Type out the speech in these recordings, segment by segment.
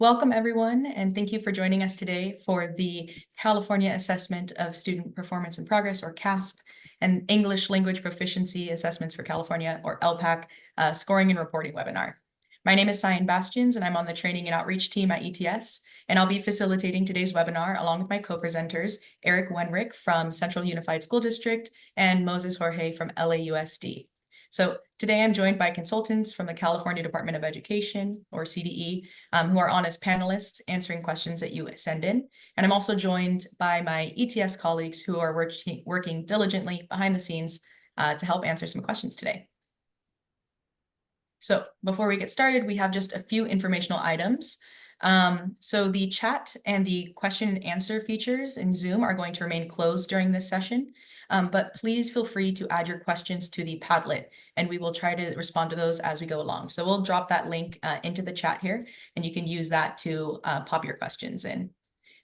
Welcome, everyone, and thank you for joining us today for the California Assessment of Student Performance and Progress, or CAASPP, and English Language Proficiency Assessments for California, or ELPAC, Scoring and Reporting webinar. My name is Cyan Bastions, and I'm on the Training and Outreach team at ETS, and I'll be facilitating today's webinar along with my co-presenters, Eric Wenrick from Central Unified School District and Moses Jorge from LAUSD. So today I'm joined by consultants from the California Department of Education, or CDE, who are on as panelists answering questions that you send in. And I'm also joined by my ETS colleagues who are working diligently behind the scenes to help answer some questions today. So before we get started, we have just a few informational items. So the chat and the question and answer features in Zoom are going to remain closed during this session. But please feel free to add your questions to the Padlet, and we will try to respond to those as we go along. So we'll drop that link into the chat here, and you can use that to pop your questions in.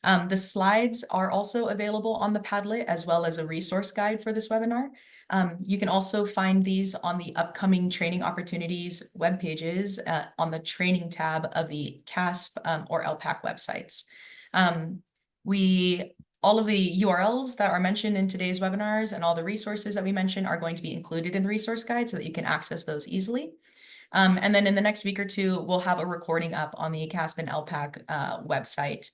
The slides are also available on the Padlet, as well as a resource guide for this webinar. You can also find these on the upcoming training opportunities web pages on the training tab of the CAASPP or ELPAC websites. All of the URLs that are mentioned in today's webinars and all the resources that we mentioned are going to be included in the resource guide so that you can access those easily. And then in the next week or two, we'll have a recording up on the CAASPP and ELPAC website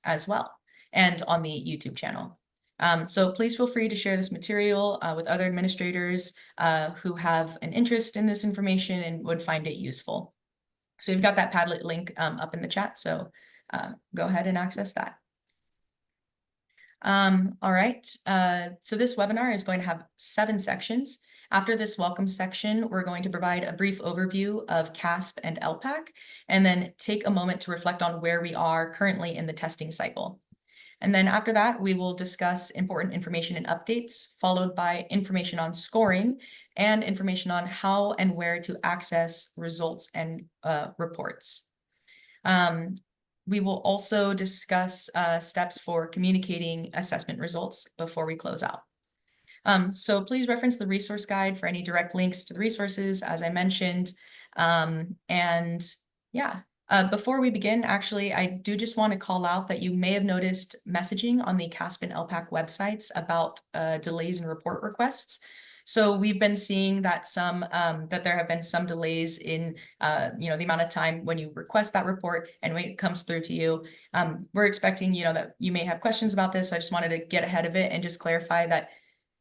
as well, and on the YouTube channel. So please feel free to share this material with other administrators who have an interest in this information and would find it useful. So you've got that Padlet link up in the chat, so go ahead and access that. All right, so this webinar is going to have 7 sections. After this welcome section, we're going to provide a brief overview of CAASPP and ELPAC, and then take a moment to reflect on where we are currently in the testing cycle. And then after that, we will discuss important information and updates, followed by information on scoring and information on how and where to access results and reports. We will also discuss steps for communicating assessment results before we close out. So please reference the resource guide for any direct links to the resources, as I mentioned. Before we begin, actually, I do just want to call out that you may have noticed messaging on the CAASPP and ELPAC websites about delays in report requests. So we've been seeing that there have been some delays in the amount of time when you request that report and when it comes through to you. We're expecting that you may have questions about this, so I just wanted to get ahead of it and just clarify that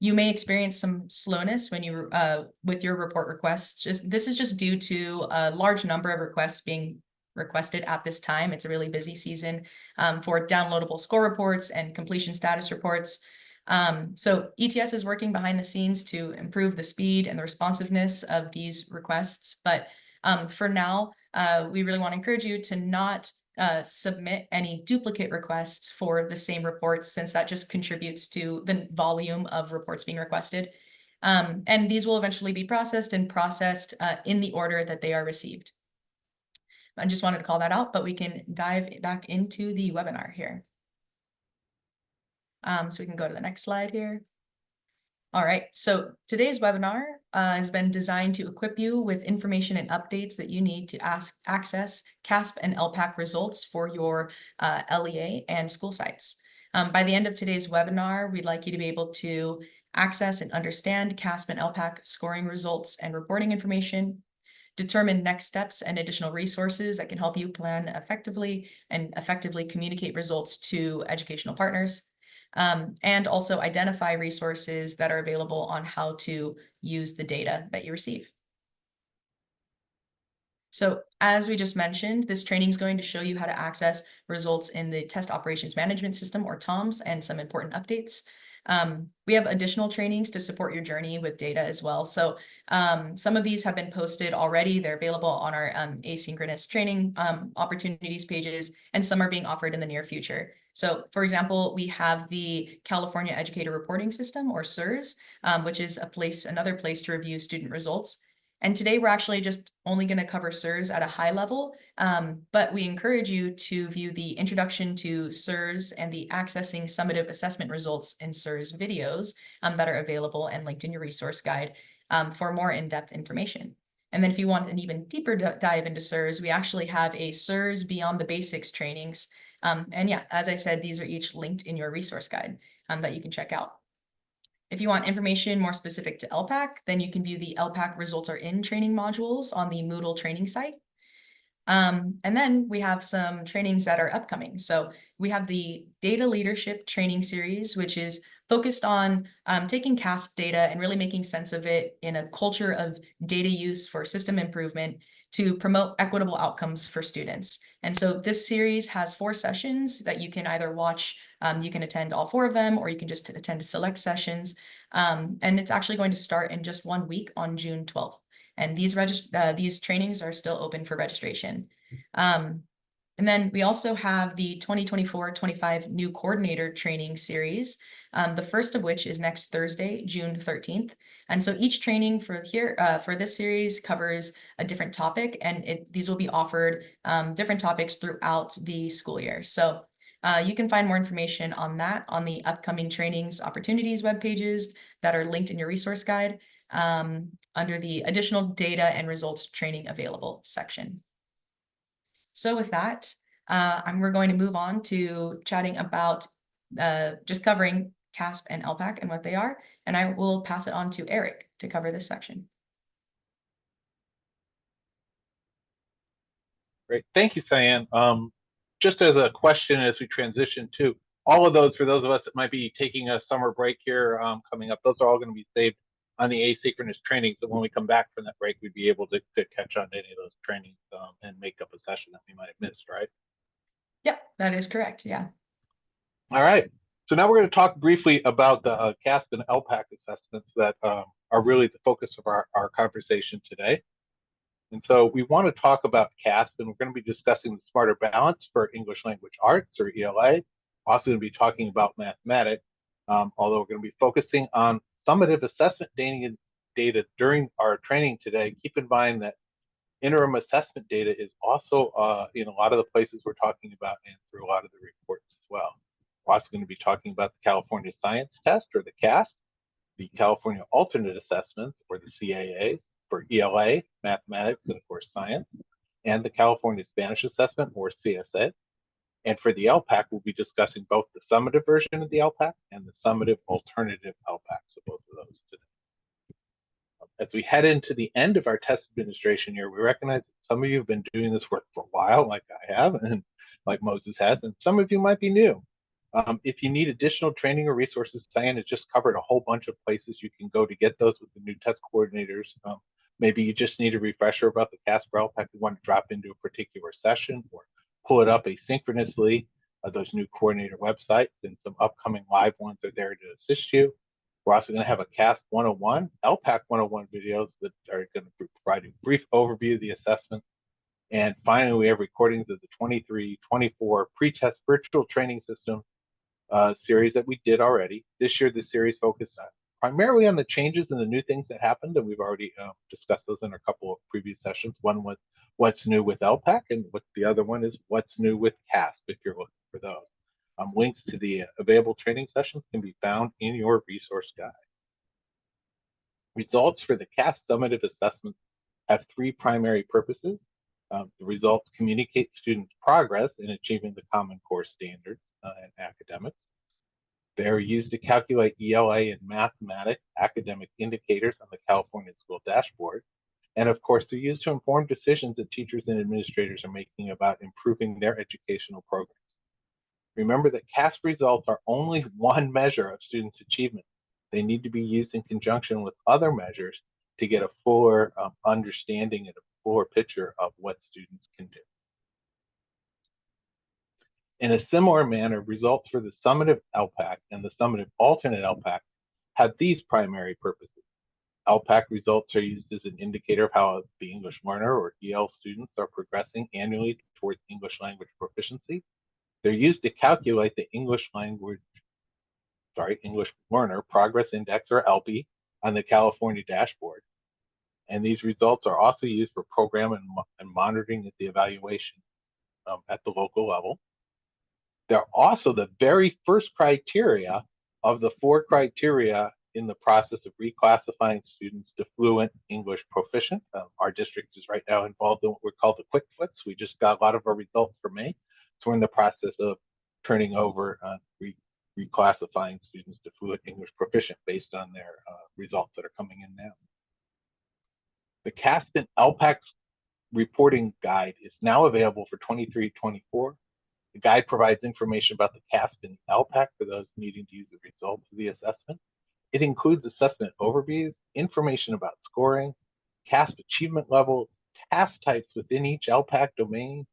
you may experience some slowness when you with your report requests. This is just due to a large number of requests being requested at this time. It's a really busy season for downloadable score reports and completion status reports. So ETS is working behind the scenes to improve the speed and the responsiveness of these requests. But for now, we really want to encourage you to not submit any duplicate requests for the same reports, since that just contributes to the volume of reports being requested. And these will eventually be processed in the order that they are received. I just wanted to call that out, but we can dive back into the webinar here. So we can go to the next slide here. All right, so today's webinar has been designed to equip you with information and updates that you need to access CAASPP and ELPAC results for your LEA and school sites. By the end of today's webinar, we'd like you to be able to access and understand CAASPP and ELPAC scoring results and reporting information, determine next steps and additional resources that can help you plan effectively and effectively communicate results to educational partners, and also identify resources that are available on how to use the data that you receive. So as we just mentioned, this training is going to show you how to access results in the Test Operations Management System, or TOMS, and some important updates. We have additional trainings to support your journey with data as well. So some of these have been posted already. They're available on our asynchronous training opportunities pages, and some are being offered in the near future. So for example, we have the California Educator Reporting System, or CERS, which is another place to review student results. And today we're actually just only going to cover CERS at a high level, but we encourage you to view the Introduction to CERS and the Accessing Summative Assessment Results in CERS videos that are available and linked in your resource guide for more in-depth information. And then if you want an even deeper dive into SIRS, we actually have a SIRS Beyond the Basics trainings. And yeah, as I said, these are each linked in your resource guide that you can check out. If you want information more specific to ELPAC, then you can view the ELPAC Results Are In training modules on the Moodle training site. And then we have some trainings that are upcoming. So we have the Data Leadership Training Series, which is focused on taking CAASPP data and really making sense of it in a culture of data use for system improvement to promote equitable outcomes for students. And so this series has 4 sessions that you can either watch, you can attend all 4 of them, or you can just attend select sessions. And it's actually going to start in just 1 week on June 12th. And these trainings are still open for registration. And then we also have the 2024-25 new coordinator training series, the first of which is next Thursday, June 13th. And so each training for this series covers a different topic, and these will be offered different topics throughout the school year. So you can find more information on that on the upcoming trainings opportunities web pages that are linked in your resource guide under the additional data and results training available section. So with that, we're going to move on to chatting about just covering CAASPP and ELPAC and what they are, and I will pass it on to Eric to cover this section. Great, thank you, Cyan. Just as a question as we transition to all of those, for those of us that might be taking a summer break here coming up, those are all going to be saved on the asynchronous training. So when we come back from that break, we'd be able to catch on to any of those trainings and make up a session that we might have missed, right? Yep, that is correct. Yeah. All right. So now we're going to talk briefly about the CAASPP and ELPAC assessments that are really the focus of our conversation today. And so we want to talk about CAASPP, and we're going to be discussing the Smarter Balance for English Language Arts, or ELA. Also going to be talking about mathematics, although we're going to be focusing on summative assessment data during our training today. Keep in mind that interim assessment data is also in a lot of the places we're talking about and through a lot of the reports as well. We're also going to be talking about the California Science Test, or the CAASPP, the California Alternate Assessments, or the CAA, for ELA, mathematics, and of course science, and the California Spanish Assessment, or CSA. And for the ELPAC, we'll be discussing both the summative version of the ELPAC and the summative alternative ELPAC, so both of those today. As we head into the end of our test administration year, we recognize that some of you have been doing this work for a while, like I have, and like Moses has, and some of you might be new. If you need additional training or resources, Cyan has just covered a whole bunch of places you can go to get those with the new test coordinators. Maybe you just need a refresher about the CAASPP or ELPAC. You want to drop into a particular session or pull it up asynchronously. Those new coordinator websites and some upcoming live ones are there to assist you. We're also going to have a CAASPP 101, ELPAC 101 videos that are going to provide a brief overview of the assessment. And finally, we have recordings of the 23-24 pre-test virtual training system series that we did already. This year, the series focused primarily on the changes and the new things that happened, and we've already discussed those in a couple of previous sessions. One was what's new with ELPAC, and the other one is what's new with CAASPP, if you're looking for those. Links to the available training sessions can be found in your resource guide. Results for the CAASPP summative assessments have 3 primary purposes. The results communicate students' progress in achieving the Common Core standards and academics. They are used to calculate ELA and mathematics academic indicators on the California School Dashboard. And of course, they're used to inform decisions that teachers and administrators are making about improving their educational programs. Remember that CAASPP results are only one measure of students' achievement. They need to be used in conjunction with other measures to get a fuller understanding and a fuller picture of what students can do. In a similar manner, results for the summative ELPAC and the summative alternate ELPAC have these primary purposes. ELPAC results are used as an indicator of how the English learner, or EL, students are progressing annually towards English language proficiency. They're used to calculate the English learner progress index, or ELPI, on the California dashboard. And these results are also used for program and monitoring at the evaluation at the local level. They're also the very first criteria of the 4 criteria in the process of reclassifying students to fluent English proficient. Our district is right now involved in what we're called the quick flips. We just got a lot of our results for May. So we're in the process of turning over, reclassifying students to fluent English proficient based on their results that are coming in now. The CAASPP and ELPAC reporting guide is now available for 23-24. The guide provides information about the CAASPP and ELPAC for those needing to use the results of the assessment. It includes assessment overviews, information about scoring, CAASPP achievement level, task types within each ELPAC domain,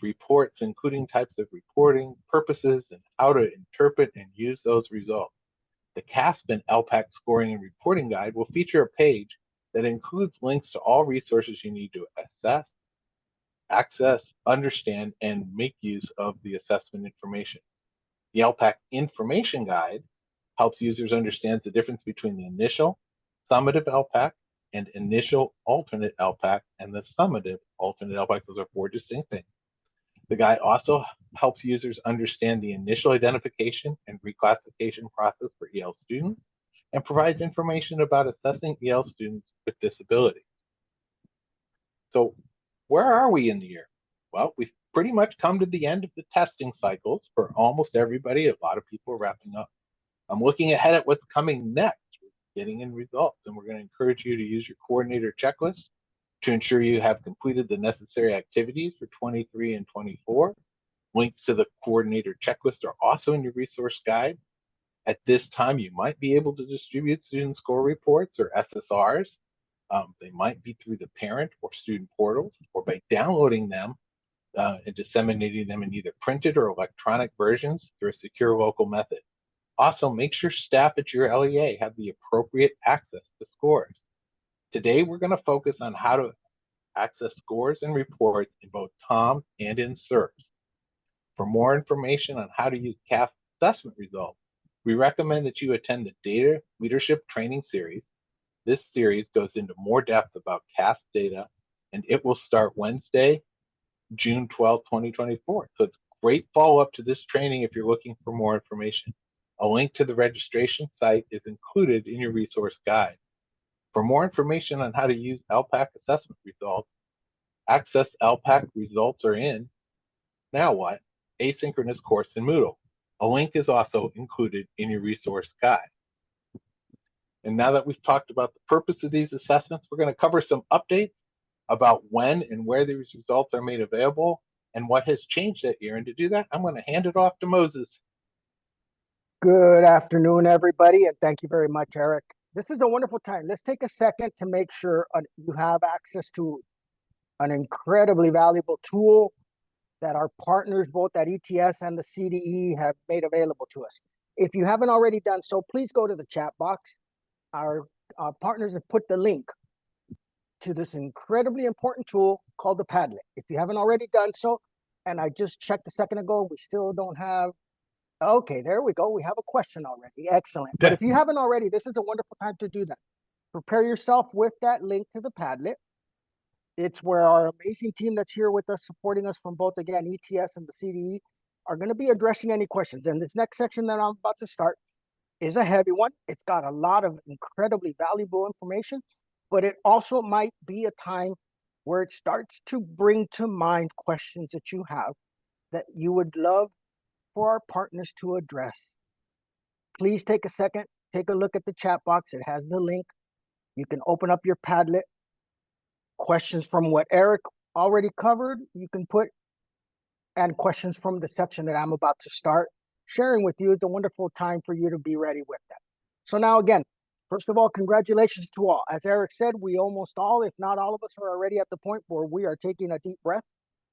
reports, including types of reporting, purposes, and how to interpret and use those results. The CAASPP and ELPAC scoring and reporting guide will feature a page that includes links to all resources you need to assess, access, understand, and make use of the assessment information. The ELPAC information guide helps users understand the difference between the initial summative ELPAC and initial alternate ELPAC and the summative alternate ELPAC. Those are 4 distinct things. The guide also helps users understand the initial identification and reclassification process for EL students and provides information about assessing EL students with disabilities. So where are we in the year? Well, we've pretty much come to the end of the testing cycles for almost everybody. A lot of people are wrapping up. I'm looking ahead at what's coming next, getting in results, and we're going to encourage you to use your coordinator checklist to ensure you have completed the necessary activities for 23 and 24. Links to the coordinator checklist are also in your resource guide. At this time, you might be able to distribute student score reports or SSRs. They might be through the parent or student portals or by downloading them and disseminating them in either printed or electronic versions through a secure local method. Also, make sure staff at your LEA have the appropriate access to scores. Today, we're going to focus on how to access scores and reports in both TOM and in SERPs. For more information on how to use CAASPP assessment results, we recommend that you attend the Data Leadership Training Series. This series goes into more depth about CAASPP data, and it will start Wednesday, June 12, 2024. So it's great follow-up to this training if you're looking for more information. A link to the registration site is included in your resource guide. For more information on how to use ELPAC assessment results, access ELPAC results are in, now what? Asynchronous course in Moodle. A link is also included in your resource guide. And now that we've talked about the purpose of these assessments, we're going to cover some updates about when and where these results are made available and what has changed that year. And to do that, I'm going to hand it off to Moses. Good afternoon, everybody, and thank you very much, Eric. This is a wonderful time. Let's take a second to make sure you have access to an incredibly valuable tool that our partners, both at ETS and the CDE, have made available to us. If you haven't already done so, please go to the chat box. Our partners have put the link to this incredibly important tool called the Padlet. If you haven't already done so, and I just checked a second ago, we still don't have. Okay, there we go. We have a question already. Excellent. But if you haven't already, this is a wonderful time to do that. Prepare yourself with that link to the Padlet. It's where our amazing team that's here with us, supporting us from both, again, ETS and the CDE, are going to be addressing any questions. And this next section that I'm about to start is a heavy one. It's got a lot of incredibly valuable information, but it also might be a time where it starts to bring to mind questions that you have that you would love for our partners to address. Please take a second, take a look at the chat box. It has the link. You can open up your Padlet. Questions from what Eric already covered, you can put, and questions from the section that I'm about to start sharing with you. It's a wonderful time for you to be ready with that. So now again, first of all, congratulations to all. As Eric said, we almost all, if not all of us, are already at the point where we are taking a deep breath.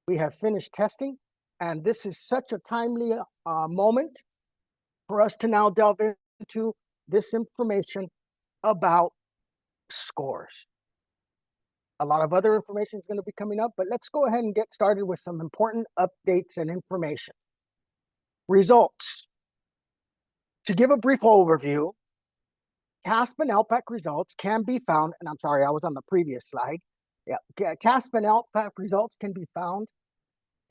We have finished testing. And this is such a timely moment for us to now delve into this information about scores. A lot of other information is going to be coming up, but let's go ahead and get started with some important updates and information. Results. To give a brief overview, CAASPP and ELPAC results can be found, and I'm sorry, I was on the previous slide. Yeah, CAASPP and ELPAC results can be found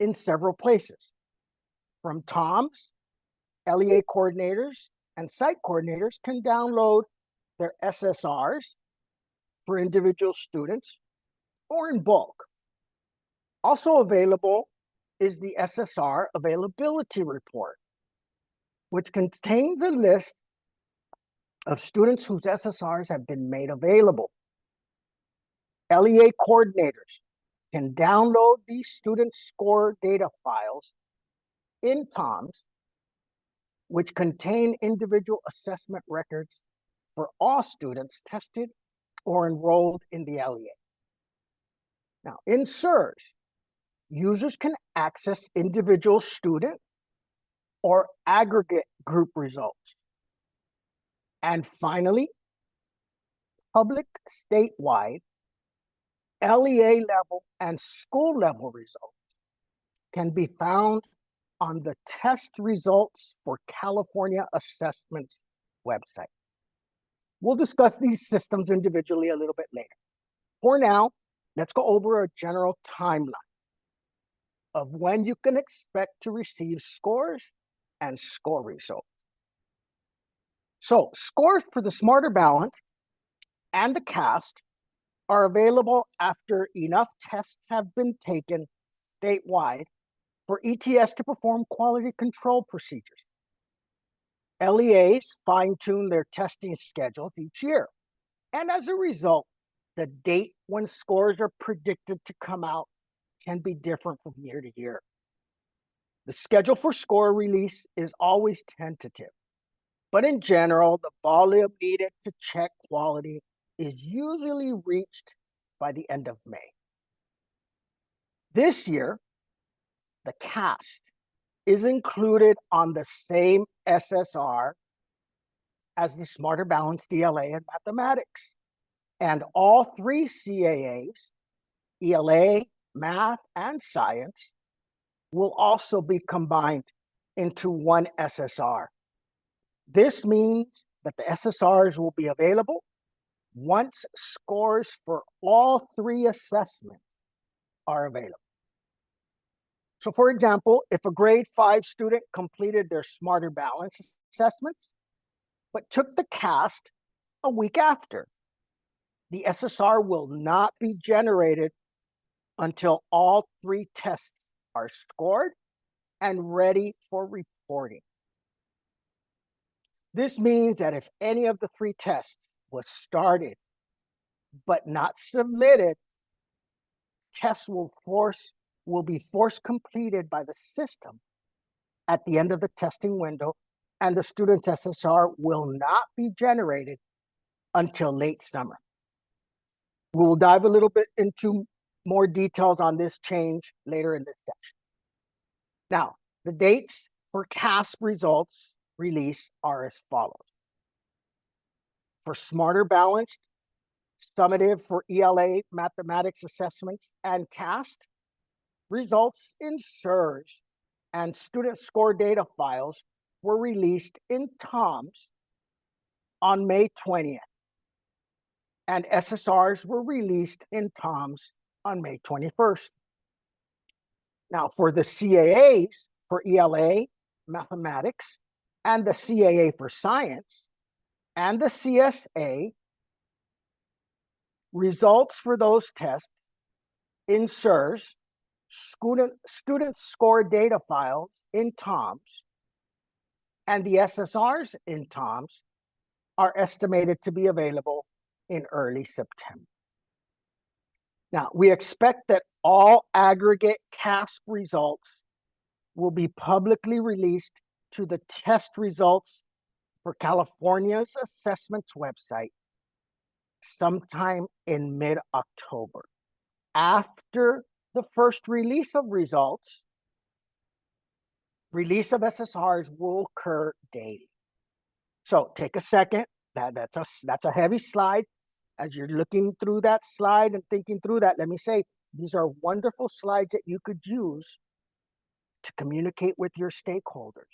in several places, from TOMs, LEA coordinators, and site coordinators can download their SSRs for individual students or in bulk. Also available is the SSR availability report, which contains a list of students whose SSRs have been made available. LEA coordinators can download these student score data files in TOMS, which contain individual assessment records for all students tested or enrolled in the LEA. Now, in SURS, users can access individual student or aggregate group results. And finally, public statewide LEA level and school level results can be found on the Test Results for California Assessments website. We'll discuss these systems individually a little bit later. For now, let's go over a general timeline of when you can expect to receive scores and score results. So scores for the Smarter Balance and the CAASPP are available after enough tests have been taken statewide for ETS to perform quality control procedures. LEAs fine-tune their testing schedules each year, and as a result, the date when scores are predicted to come out can be different from year to year. The schedule for score release is always tentative, but in general, the volume needed to check quality is usually reached by the end of May. This year, the CAASPP is included on the same SSR as the Smarter Balance DLA and Mathematics. And all three CAAs, ELA, Math, and Science, will also be combined into one SSR. This means that the SSRs will be available once scores for all three assessments are available. So for example, if a grade 5 student completed their Smarter Balance assessments, but took the CAASPP a week after, the SSR will not be generated until all three tests are scored and ready for reporting. This means that if any of the three tests was started but not submitted, tests will be force completed by the system at the end of the testing window, and the student's SSR will not be generated until late summer. We'll dive a little bit into more details on this change later in this section. Now, the dates for CAASPP results release are as follows. For Smarter Balanced, summative for ELA mathematics assessments and CAASPP, results in SURS and student score data files were released in TOMS on May 20th, and SSRs were released in TOMS on May 21st. Now, for the CAAs for ELA, mathematics, and the CAA for science, and the CSA, results for those tests in SURS, student score data files in TOMS, and the SSRs in TOMS are estimated to be available in early September. Now, we expect that all aggregate CAASPP results will be publicly released to the test results for California's assessments website sometime in mid-October. After the first release of results, release of SSRs will occur daily. So take a second. That's a heavy slide. As you're looking through that slide and thinking through that, let me say, these are wonderful slides that you could use to communicate with your stakeholders.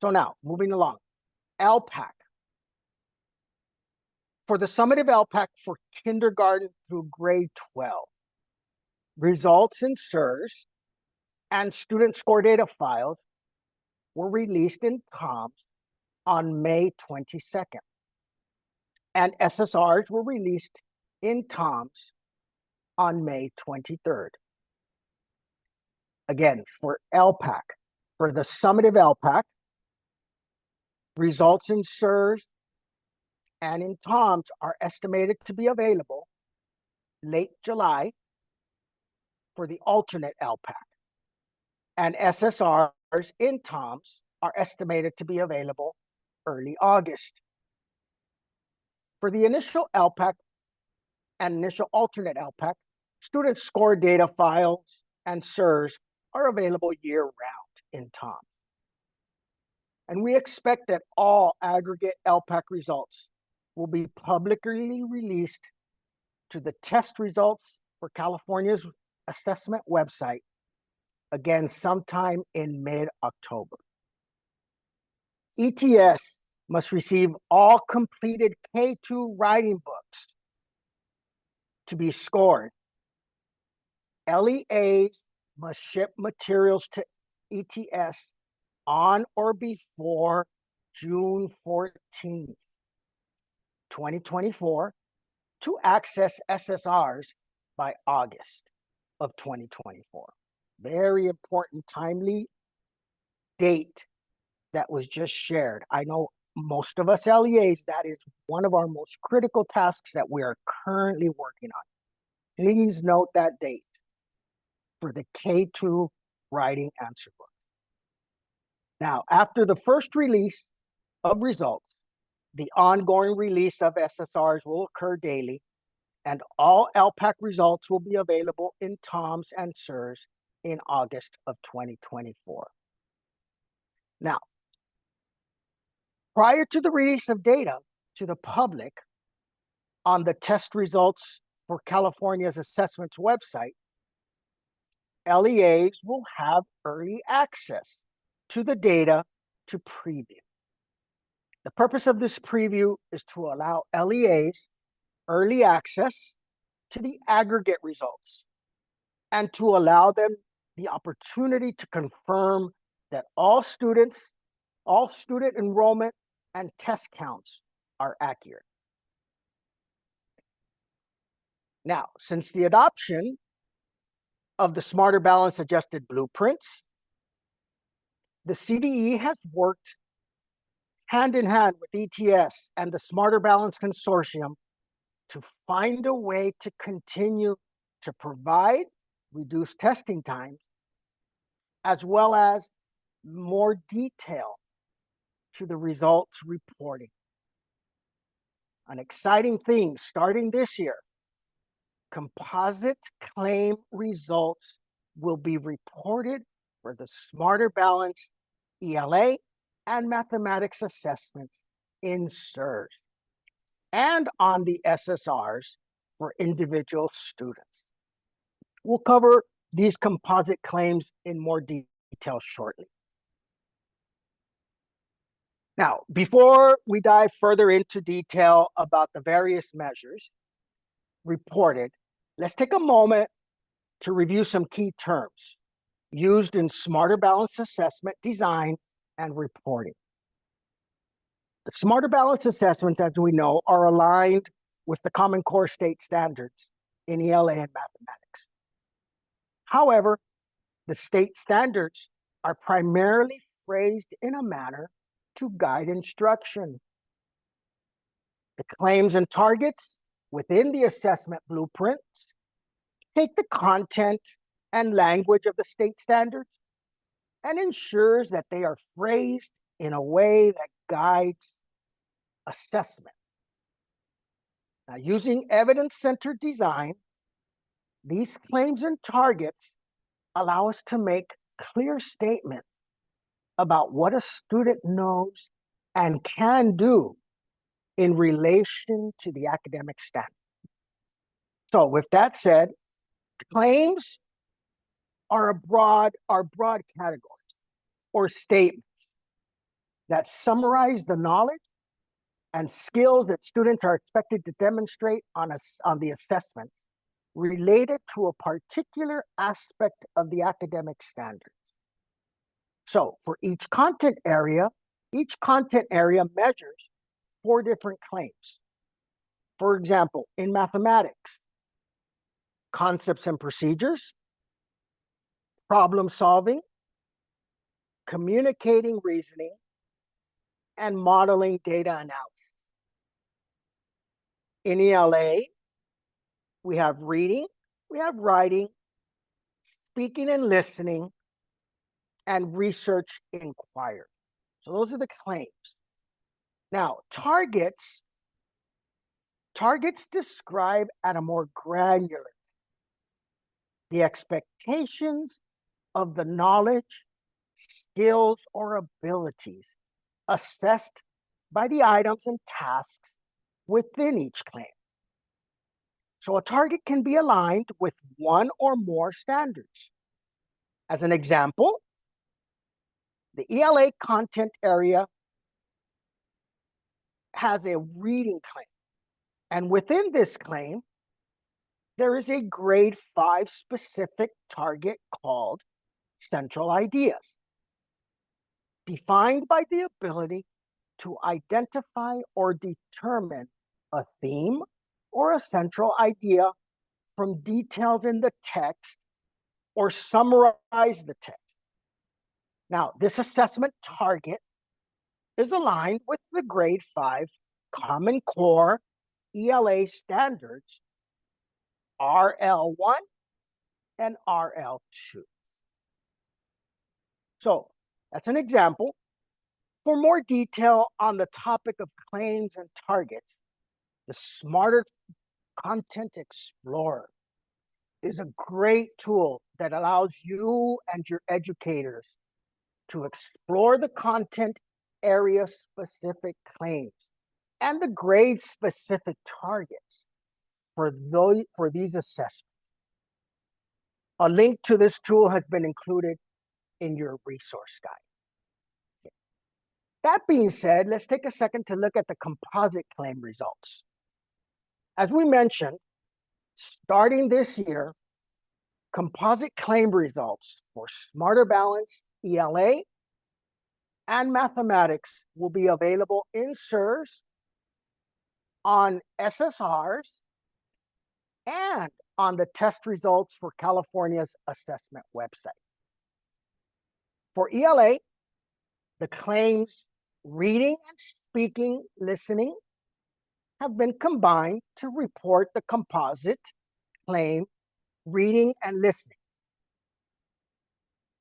So now, moving along, ELPAC. For the summative ELPAC for kindergarten through grade 12, results in SURS and student score data files were released in TOMS on May 22nd, and SSRs were released in TOMS on May 23rd. Again, for ELPAC, for the summative ELPAC, results in SIRS and in TOMS are estimated to be available late July for the alternate ELPAC, and SSRs in TOMS are estimated to be available early August. For the initial ELPAC and initial alternate ELPAC, student score data files and SIRS are available year-round in TOMS. And we expect that all aggregate ELPAC results will be publicly released to the test results for California's assessment website, again sometime in mid-October. ETS must receive all completed K2 writing books to be scored. LEAs must ship materials to ETS on or before June 14th, 2024, to access SSRs by August of 2024. Very important, timely date that was just shared. I know most of us LEAs, that is one of our most critical tasks that we are currently working on. Please note that date for the K2 writing answer book. Now, after the first release of results, the ongoing release of SSRs will occur daily, and all ELPAC results will be available in TOMS and SIRS in August of 2024. Now, prior to the release of data to the public on the test results for California's assessments website, LEAs will have early access to the data to preview. The purpose of this preview is to allow LEAs early access to the aggregate results and to allow them the opportunity to confirm that all student enrollment and test counts are accurate. Now, since the adoption of the Smarter Balance Adjusted Blueprints, the CDE has worked hand in hand with ETS and the Smarter Balance Consortium to find a way to continue to provide reduced testing times, as well as more detail to the results reporting. An exciting thing starting this year, composite claim results will be reported for the Smarter Balance ELA and mathematics assessments in SIRS and on the SSRs for individual students. We'll cover these composite claims in more detail shortly. Now, before we dive further into detail about the various measures reported, let's take a moment to review some key terms used in Smarter Balance assessment design and reporting. The Smarter Balance assessments, as we know, are aligned with the Common Core state standards in ELA and mathematics. However, the state standards are primarily phrased in a manner to guide instruction. The claims and targets within the assessment blueprints take the content and language of the state standards and ensures that they are phrased in a way that guides assessment. Now, using evidence-centered design, these claims and targets allow us to make clear statements about what a student knows and can do in relation to the academic standard. So with that said, claims are broad categories or statements that summarize the knowledge and skills that students are expected to demonstrate on the assessment related to a particular aspect of the academic standards. So for each content area measures 4 different claims. For example, in mathematics, concepts and procedures, problem solving, communicating reasoning, and modeling data analysis. In ELA, we have reading, we have writing, speaking and listening, and research inquiry. So those are the claims. Now, targets describe at a more granular the expectations of the knowledge, skills, or abilities assessed by the items and tasks within each claim. So a target can be aligned with one or more standards. As an example, the ELA content area has a reading claim. And within this claim, there is a grade 5 specific target called central ideas, defined by the ability to identify or determine a theme or a central idea from details in the text or summarize the text. Now, this assessment target is aligned with the grade 5 Common Core ELA standards RL1 and RL2. So that's an example. For more detail on the topic of claims and targets, the Smarter Content Explorer is a great tool that allows you and your educators to explore the content area specific claims and the grade specific targets for these assessments. A link to this tool has been included in your resource guide. That being said, let's take a second to look at the composite claim results. As we mentioned, starting this year, composite claim results for Smarter Balanced ELA and mathematics will be available in SIRS, on SSRs, and on the test results for California's assessment website. For ELA, the claims reading and speaking, listening have been combined to report the composite claim reading and listening.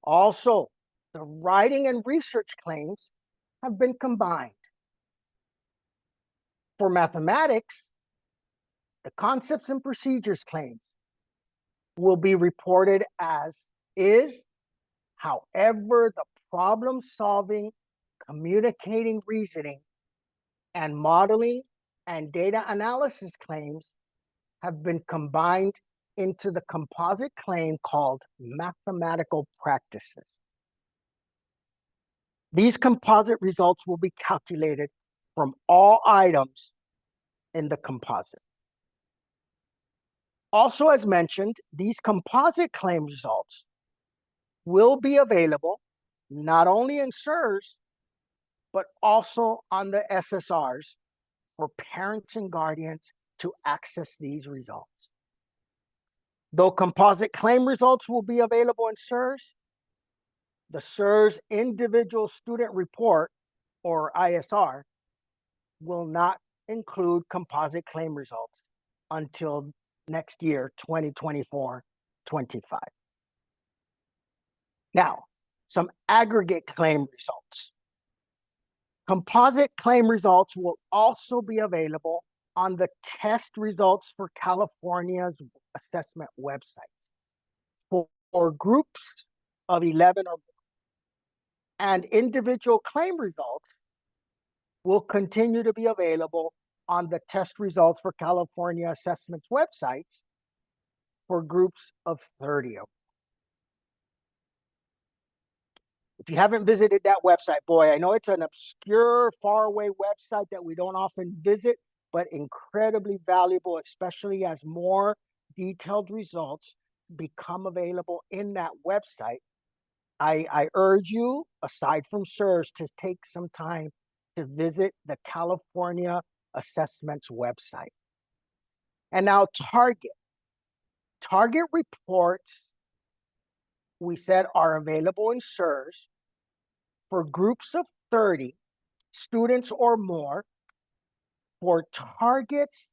Also, the writing and research claims have been combined. For mathematics, the concepts and procedures claims will be reported as is. However, the problem solving, communicating reasoning, and modeling and data analysis claims have been combined into the composite claim called mathematical practices. These composite results will be calculated from all items in the composite. Also, as mentioned, these composite claim results will be available not only in SIRS, but also on the SSRs for parents and guardians to access these results. Though composite claim results will be available in SIRS, the SIRS Individual Student Report, or ISR, will not include composite claim results until next year, 2024-25. Now, some aggregate claim results. Composite claim results will also be available on the test results for California's assessment websites for groups of 11 or more. And individual claim results will continue to be available on the test results for California assessments websites for groups of 30 or more. If you haven't visited that website, boy, I know it's an obscure, faraway website that we don't often visit, but incredibly valuable, especially as more detailed results become available in that website I urge you, aside from SIRS, to take some time to visit the California Assessments website. And now Target. Target reports, we said, are available in SIRS for groups of 30 students or more for targets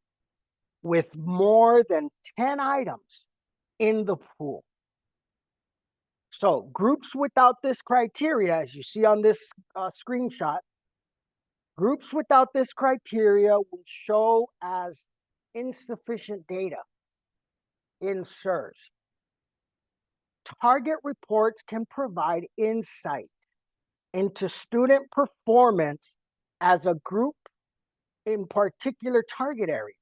with more than 10 items in the pool. So groups without this criteria, as you see on this screenshot, groups without this criteria will show as insufficient data in SIRS. Target reports can provide insight into student performance as a group in particular target areas.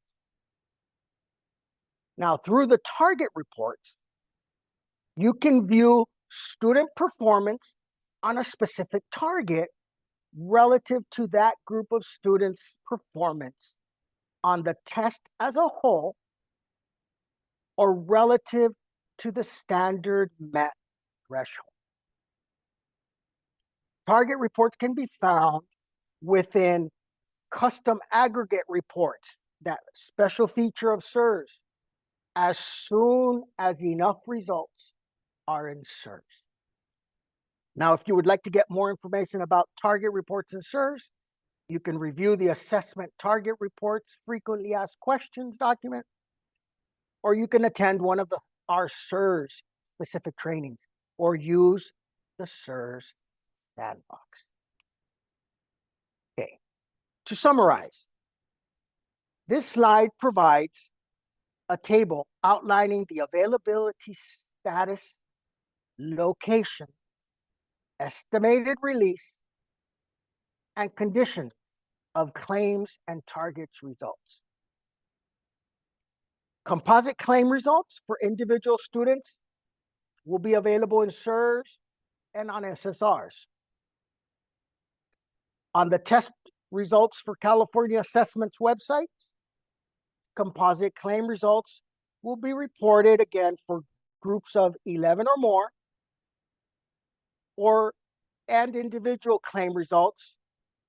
Now, through the target reports, you can view student performance on a specific target relative to that group of students' performance on the test as a whole or relative to the standard met threshold. Target reports can be found within custom aggregate reports, that special feature of SIRS, as soon as enough results are in SIRS. Now, if you would like to get more information about target reports in SIRS, you can review the assessment target reports frequently asked questions document, or you can attend one of our SIRS specific trainings or use the SIRS sandbox. Okay, to summarize, this slide provides a table outlining the availability status, location, estimated release, and conditions of claims and targets results. Composite claim results for individual students will be available in SIRS and on SSRs. On the test results for California Assessments websites, composite claim results will be reported again for groups of 11 or more, and individual claim results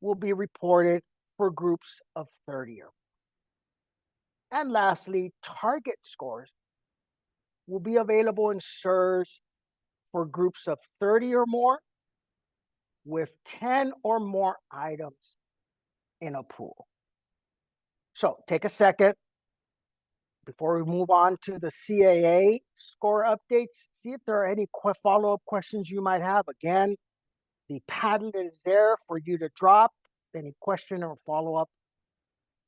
will be reported for groups of 30 or more. And lastly, target scores will be available in SIRS for groups of 30 or more with 10 or more items in a pool. So take a second before we move on to the CAA score updates. See if there are any follow-up questions you might have. Again, the Padlet is there for you to drop any question or follow-up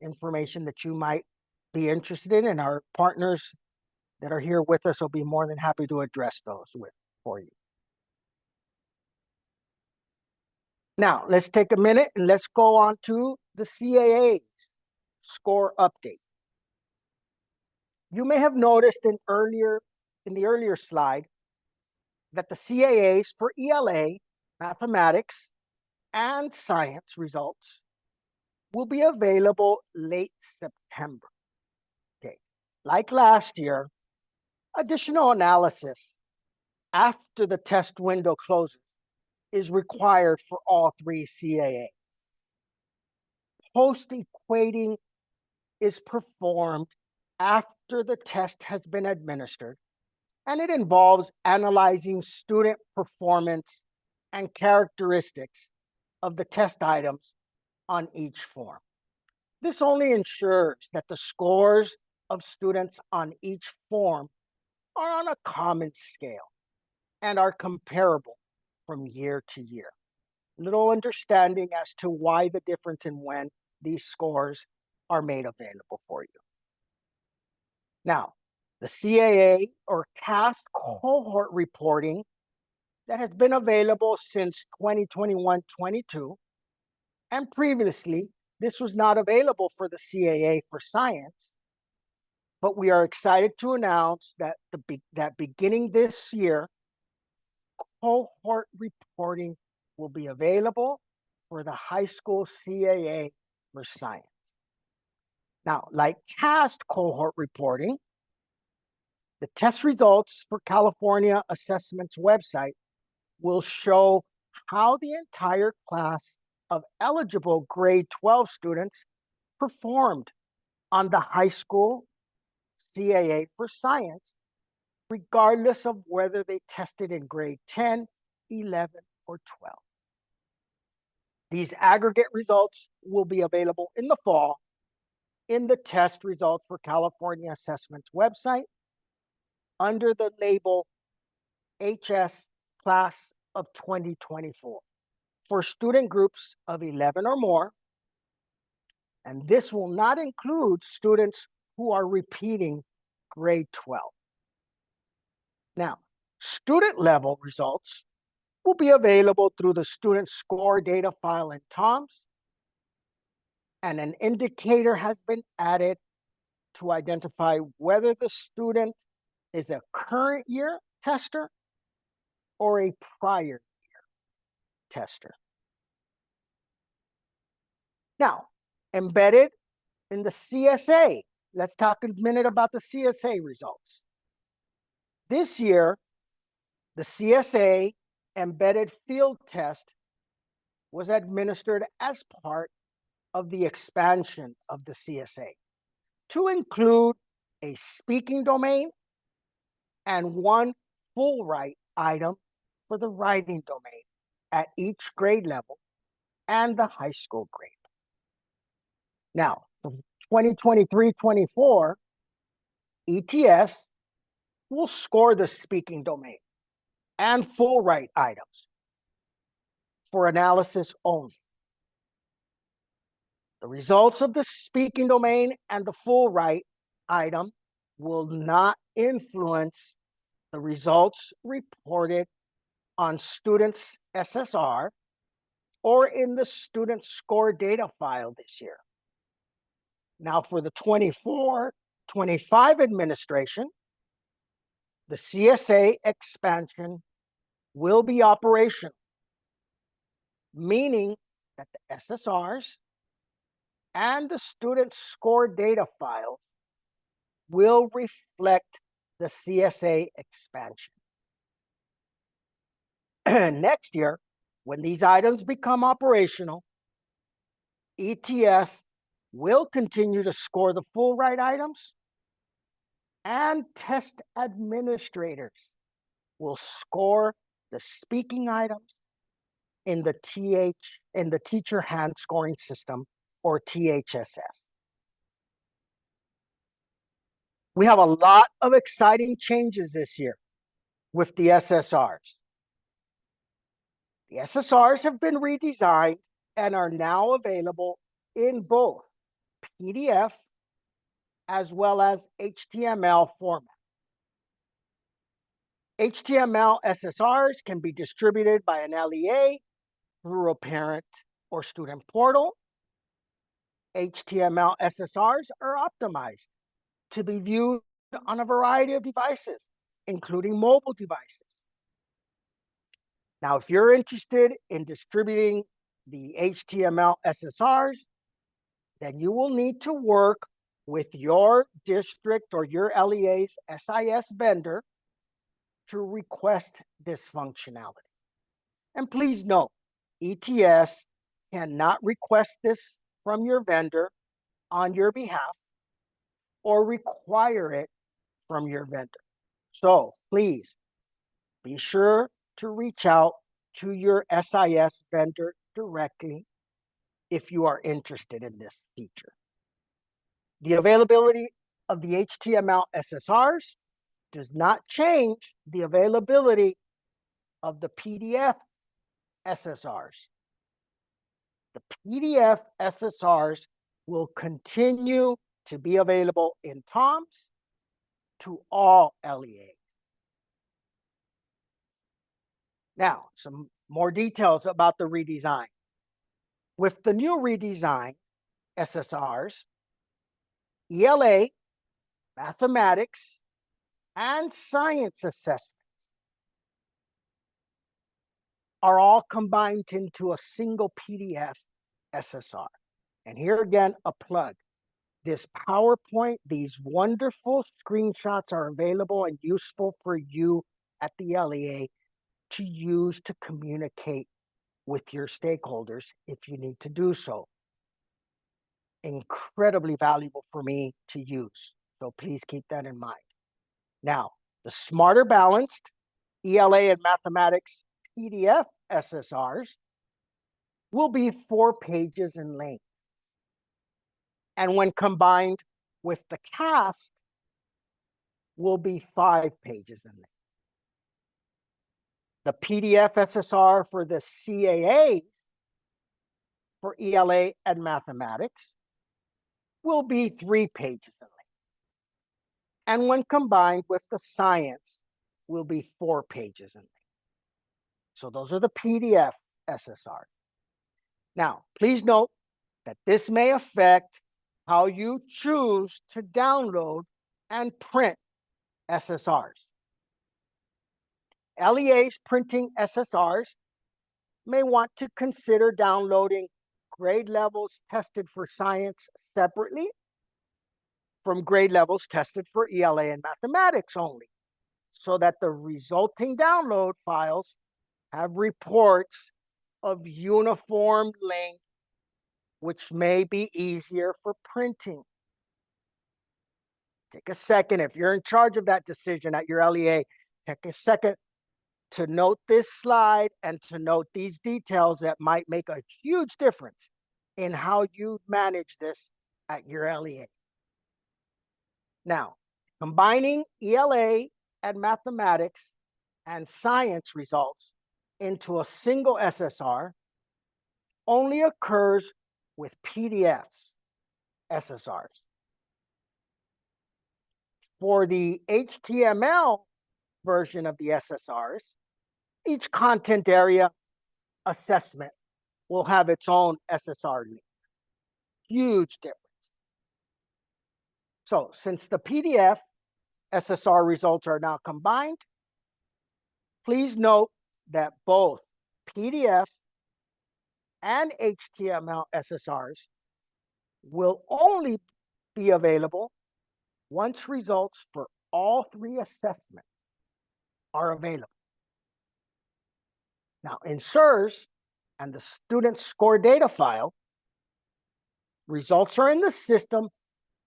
information that you might be interested in, and our partners that are here with us will be more than happy to address those for you. Now, let's take a minute and let's go on to the CAA's score update. You may have noticed in the earlier slide that the CAAs for ELA, mathematics, and science results will be available late September. Okay, like last year, additional analysis after the test window closes is required for all three CAAs. Post-equating is performed after the test has been administered, and it involves analyzing student performance and characteristics of the test items on each form. This only ensures that the scores of students on each form are on a common scale and are comparable from year to year. Little understanding as to why the difference in when these scores are made available for you. Now, the CAA or CAASPP cohort reporting that has been available since 2021-22, and previously this was not available for the CAA for science, but we are excited to announce that beginning this year, cohort reporting will be available for the high school CAA for science. Now, like CAASPP cohort reporting, the test results for California Assessments website will show how the entire class of eligible grade 12 students performed on the high school CAA for science, regardless of whether they tested in grade 10, 11, or 12. These aggregate results will be available in the fall in the test results for California Assessment's website under the label HS Class of 2024 for student groups of 11 or more. And this will not include students who are repeating grade 12. Now, student level results will be available through the student score data file in TOMS, and an indicator has been added to identify whether the student is a current year tester or a prior year tester. Now, embedded in the CSA, let's talk a minute about the CSA results. This year, the CSA embedded field test was administered as part of the expansion of the CSA to include a speaking domain and one full write item for the writing domain at each grade level and the high school grade. Now, for 2023-24, ETS will score the speaking domain and full write items for analysis only. The results of the speaking domain and the full write item will not influence the results reported on students' SSR or in the student score data file this year. Now, for the 24-25 administration, the CSA expansion will be operational, meaning that the SSRs and the student score data file will reflect the CSA expansion. Next year, when these items become operational, ETS will continue to score the full write items, and test administrators will score the speaking items in the teacher hand scoring system, or THSS. We have a lot of exciting changes this year with the SSRs. The SSRs have been redesigned and are now available in both PDF as well as HTML format. HTML SSRs can be distributed by an LEA through a parent or student portal. HTML SSRs are optimized to be viewed on a variety of devices, including mobile devices. Now, if you're interested in distributing the HTML SSRs, then you will need to work with your district or your LEA's SIS vendor to request this functionality. And please note, ETS cannot request this from your vendor on your behalf or require it from your vendor. So please be sure to reach out to your SIS vendor directly if you are interested in this feature. The availability of the HTML SSRs does not change the availability of the PDF SSRs. The PDF SSRs will continue to be available in TOMS to all LEAs. Now, some more details about the redesign. With the new redesign SSRs, ELA, mathematics, and science assessments are all combined into a single PDF SSR. And here again, a plug. This PowerPoint, these wonderful screenshots are available and useful for you at the LEA to use to communicate with your stakeholders if you need to do so. Incredibly valuable for me to use. So please keep that in mind. Now, the Smarter Balanced ELA and Mathematics PDF SSRs will be 4 pages in length. And when combined with the CAASPP, will be 5 pages in length. The PDF SSR for the CAAs for ELA and Mathematics will be 3 pages in length. And when combined with the science, will be 4 pages in length. So those are the PDF SSRs. Now, please note that this may affect how you choose to download and print SSRs. LEAs printing SSRs may want to consider downloading grade levels tested for science separately from grade levels tested for ELA and mathematics only, so that the resulting download files have reports of uniform length, which may be easier for printing. Take a second, if you're in charge of that decision at your LEA, take a second to note this slide and to note these details that might make a huge difference in how you manage this at your LEA. Now, combining ELA and mathematics and science results into a single SSR only occurs with PDFs SSRs. For the HTML version of the SSRs, each content area assessment will have its own SSR link. Huge difference. So since the PDF SSR results are now combined, please note that both PDF and HTML SSRs will only be available once results for all 3 assessments are available. Now, in SIRS and the student score data file, results are in the system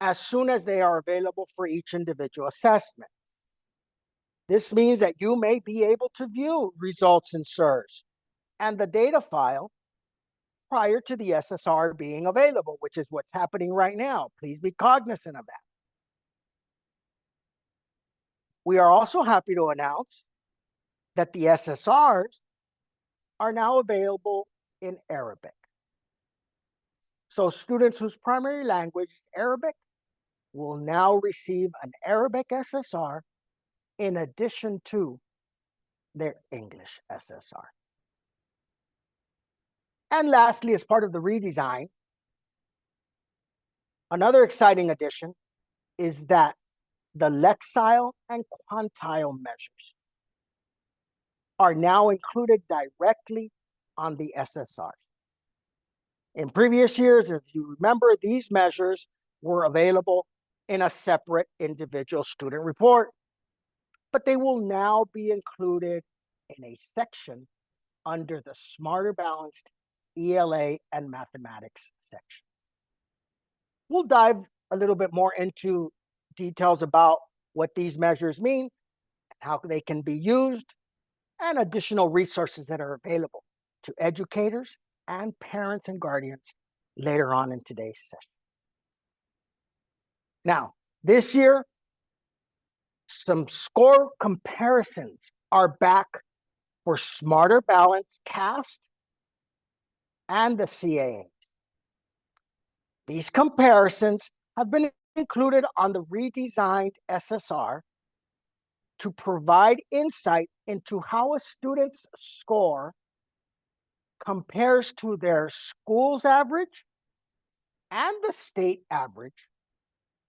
as soon as they are available for each individual assessment. This means that you may be able to view results in SIRS and the data file prior to the SSR being available, which is what's happening right now. Please be cognizant of that. We are also happy to announce that the SSRs are now available in Arabic. So students whose primary language is Arabic will now receive an Arabic SSR in addition to their English SSR. And lastly, as part of the redesign, another exciting addition is that the lexile and quantile measures are now included directly on the SSRs. In previous years, if you remember, these measures were available in a separate individual student report, but they will now be included in a section under the Smarter Balanced ELA and Mathematics section. We'll dive a little bit more into details about what these measures mean, how they can be used, and additional resources that are available to educators and parents and guardians later on in today's session. Now, this year, some score comparisons are back for Smarter Balanced CAASPP and the CAA. These comparisons have been included on the redesigned SSR to provide insight into how a student's score compares to their school's average and the state average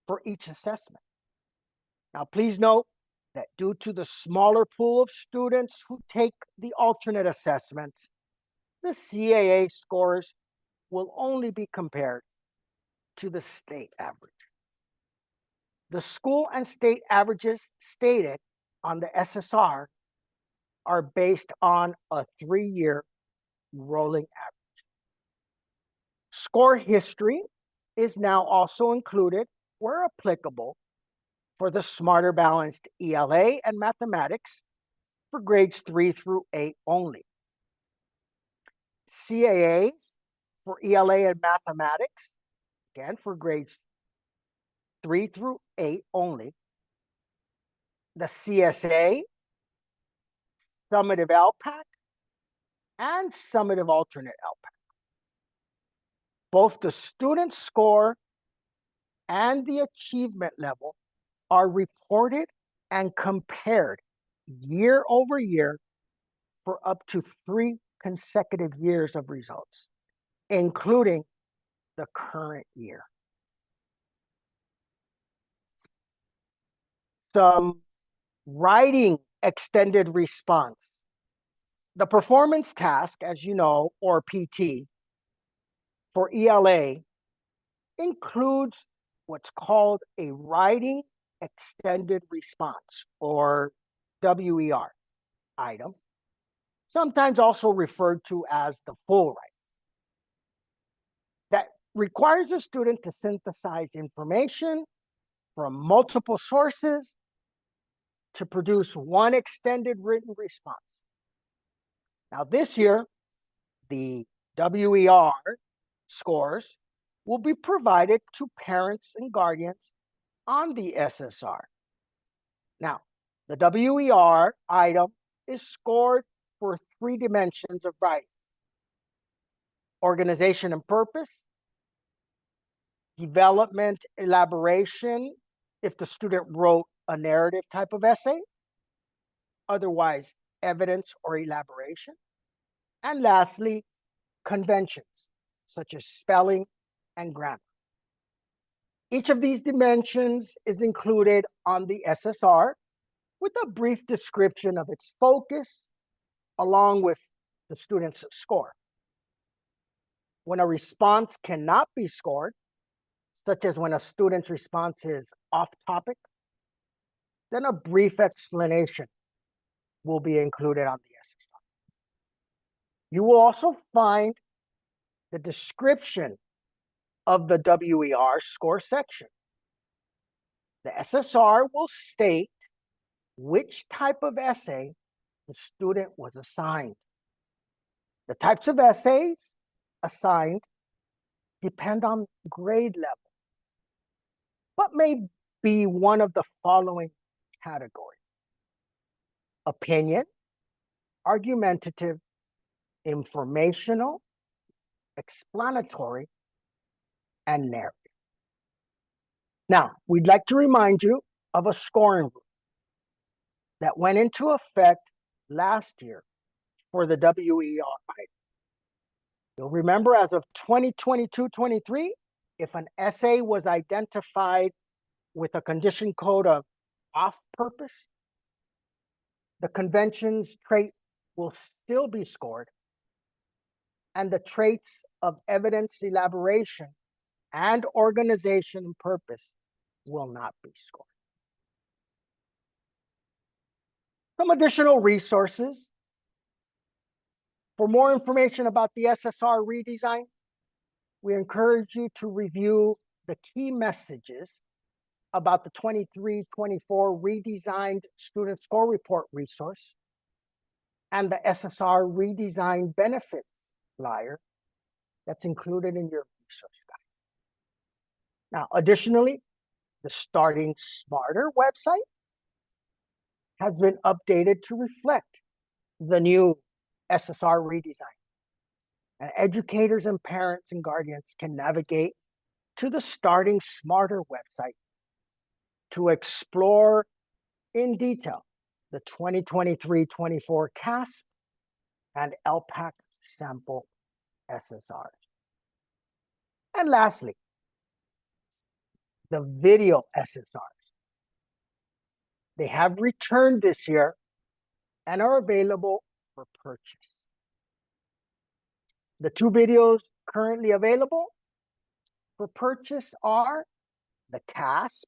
for each assessment. Now, please note that due to the smaller pool of students who take the alternate assessments, the CAA scores will only be compared to the state average. The school and state averages stated on the SSR are based on a 3-year rolling average. Score history is now also included, where applicable, for the Smarter Balanced ELA and mathematics for grades 3 through 8 only. CAAs for ELA and mathematics, again for grades 3 through 8 only. The CSA, summative ELPAC, and summative alternate ELPAC. Both the student score and the achievement level are reported and compared year over year for up to 3 consecutive years of results, including the current year. Some writing extended response. The performance task, as you know, or PT, for ELA includes what's called a writing extended response, or WER item, sometimes also referred to as the full write, that requires a student to synthesize information from multiple sources to produce one extended written response. Now, this year, the WER scores will be provided to parents and guardians on the SSR. Now, the WER item is scored for 3 dimensions of writing: organization and purpose, development, elaboration, if the student wrote a narrative type of essay, otherwise evidence or elaboration, and lastly, conventions, such as spelling and grammar. Each of these dimensions is included on the SSR with a brief description of its focus, along with the student's score. When a response cannot be scored, such as when a student's response is off topic, then a brief explanation will be included on the SSR. You will also find the description of the WER score section. The SSR will state which type of essay the student was assigned. The types of essays assigned depend on grade level, but may be one of the following categories: opinion, argumentative, informational, explanatory, and narrative. Now, we'd like to remind you of a scoring rule that went into effect last year for the WER item. You'll remember, as of 2022-23, if an essay was identified with a condition code of off purpose, the convention's trait will still be scored, and the traits of evidence elaboration and organization and purpose will not be scored. Some additional resources. For more information about the SSR redesign, we encourage you to review the key messages about the 23-24 redesigned student score report resource and the SSR redesign benefit flyer that's included in your resource guide. Now, additionally, the Starting Smarter website has been updated to reflect the new SSR redesign. And educators and parents and guardians can navigate to the Starting Smarter website to explore in detail the 2023-24 CAASPP and ELPAC sample SSRs. And lastly, the video SSRs. They have returned this year and are available for purchase. The 2 videos currently available for purchase are the CAASPP,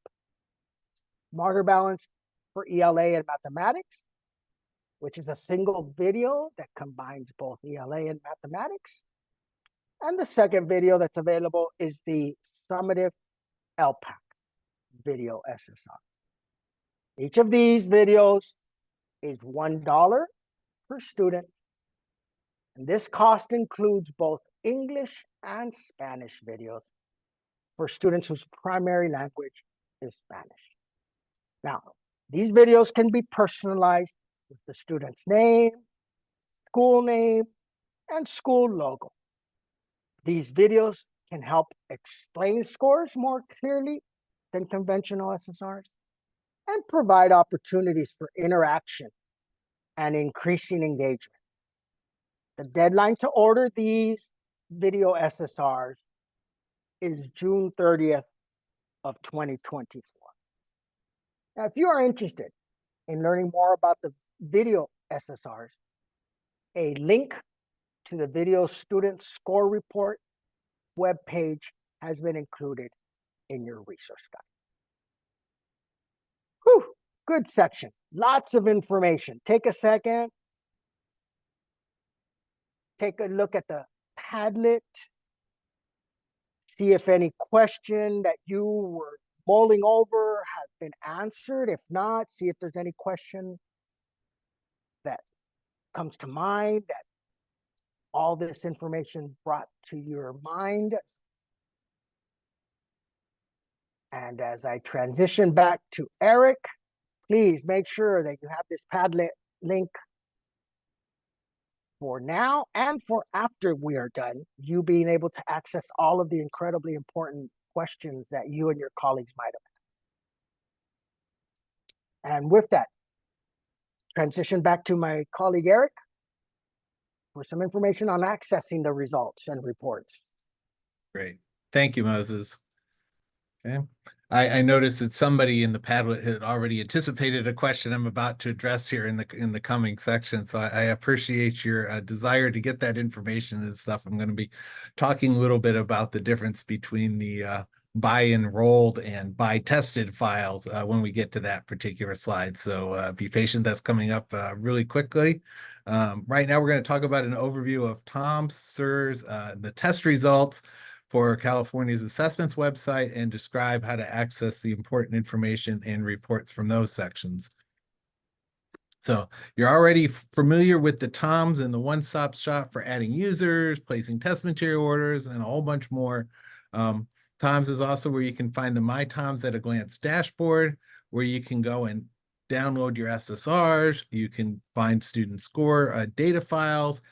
Smarter Balance for ELA and Mathematics, which is a single video that combines both ELA and mathematics. And the second video that's available is the summative ELPAC video SSR. Each of these videos is $1 per student. And this cost includes both English and Spanish videos for students whose primary language is Spanish. Now, these videos can be personalized with the student's name, school name, and school logo. These videos can help explain scores more clearly than conventional SSRs and provide opportunities for interaction and increasing engagement. The deadline to order these video SSRs is June 30th of 2024. Now, if you are interested in learning more about the video SSRs, a link to the Video Student Score Report webpage has been included in your resource guide. Whew, good section. Lots of information. Take a second. Take a look at the Padlet. See if any question that you were mulling over has been answered. If not, see if there's any question that comes to mind that all this information brought to your mind. And as I transition back to Eric, please make sure that you have this Padlet link for now and for after we are done, you being able to access all of the incredibly important questions that you and your colleagues might have. And with that, transition back to my colleague Eric for some information on accessing the results and reports. Great. Thank you, Moses. Okay. I noticed that somebody in the Padlet had already anticipated a question I'm about to address here in the coming section. So I appreciate your desire to get that information and stuff. I'm going to be talking a little bit about the difference between the by enrolled and by tested files when we get to that particular slide. So be patient. That's coming up really quickly. Right now, we're going to talk about an overview of TOMS, SIRS, the test results for California's assessments website, and describe how to access the important information and reports from those sections. So you're already familiar with the TOMS and the one-stop shop for adding users, placing test material orders, and a whole bunch more. TOMS is also where you can find the My TOMS at a Glance dashboard, where you can go and download your SSRs. You can find student score data files.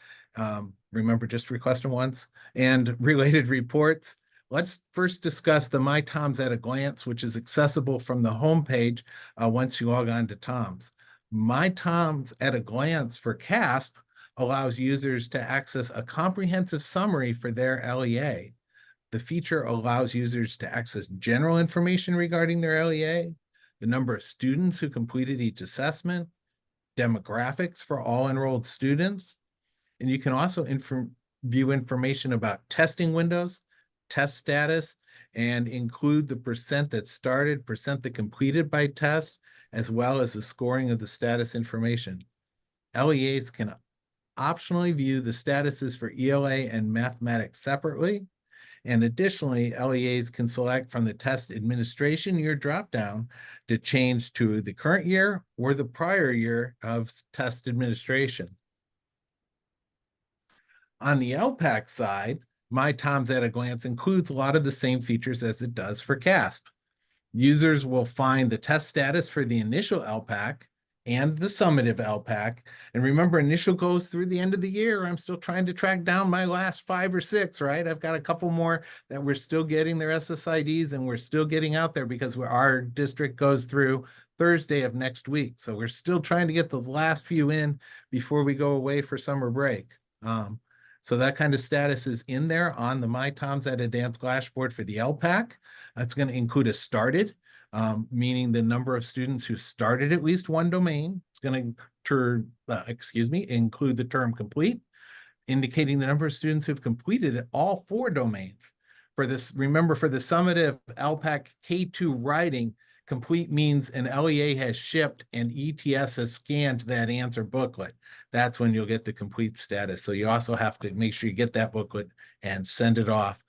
Remember, just request them once, and related reports. Let's first discuss the My TOMS at a Glance, which is accessible from the homepage once you log on to TOMS. My TOMS at a Glance for CAASPP allows users to access a comprehensive summary for their LEA. The feature allows users to access general information regarding their LEA, the number of students who completed each assessment, demographics for all enrolled students, and you can also view information about testing windows, test status, and include the percent that started, percent that completed by test, as well as the scoring of the status information. LEAs can optionally view the statuses for ELA and mathematics separately. And additionally, LEAs can select from the test administration year dropdown to change to the current year or the prior year of test administration. On the ELPAC side, My TOMS at a Glance includes a lot of the same features as it does for CAASPP. Users will find the test status for the initial ELPAC and the summative ELPAC. And remember, initial goes through the end of the year. I'm still trying to track down my last 5 or 6, right? I've got a couple more that we're still getting their SSIDs, and we're still getting out there because our district goes through Thursday of next week. So we're still trying to get those last few in before we go away for summer break. So that kind of status is in there on the My TOMS at a Glance dashboard for the ELPAC. That's going to include a started, meaning the number of students who started at least one domain. It's going to include the term complete, indicating the number of students who've completed all 4 domains. For this, remember, for the summative ELPAC K2 writing complete means an LEA has shipped and ETS has scanned that answer booklet. That's when you'll get the complete status. So you also have to make sure you get that booklet and send it off.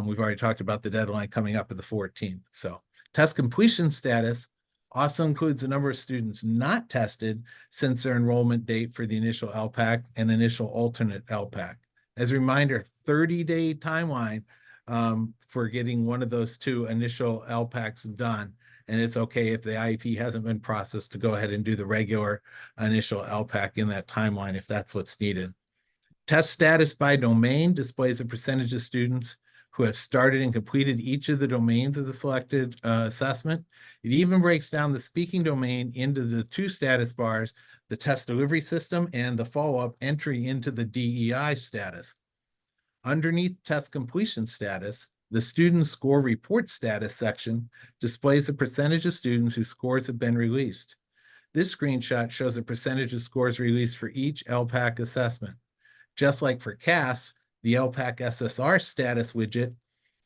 We've already talked about the deadline coming up at the 14th. So test completion status also includes the number of students not tested since their enrollment date for the initial ELPAC and initial alternate ELPAC. As a reminder, 30-day timeline for getting one of those two initial ELPACs done. And it's okay if the IEP hasn't been processed to go ahead and do the regular initial ELPAC in that timeline if that's what's needed. Test status by domain displays the percentage of students who have started and completed each of the domains of the selected assessment. It even breaks down the speaking domain into the two status bars, the test delivery system and the follow-up entry into the DEI status. Underneath test completion status, the student score report status section displays the percentage of students whose scores have been released. This screenshot shows the percentage of scores released for each ELPAC assessment. Just like for CAASPP, the ELPAC SSR status widget,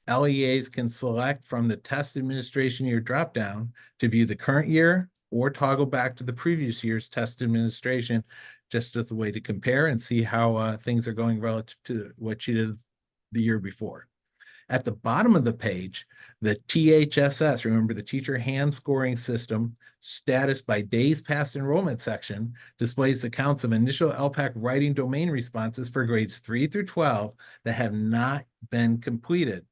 LEAs can select from the test administration year dropdown to view the current year or toggle back to the previous year's test administration, just as a way to compare and see how things are going relative to what you did the year before. At the bottom of the page, the THSS, remember the teacher hand scoring system, status by days past enrollment section displays the counts of initial ELPAC writing domain responses for grades 3 through 12 that have not been completed.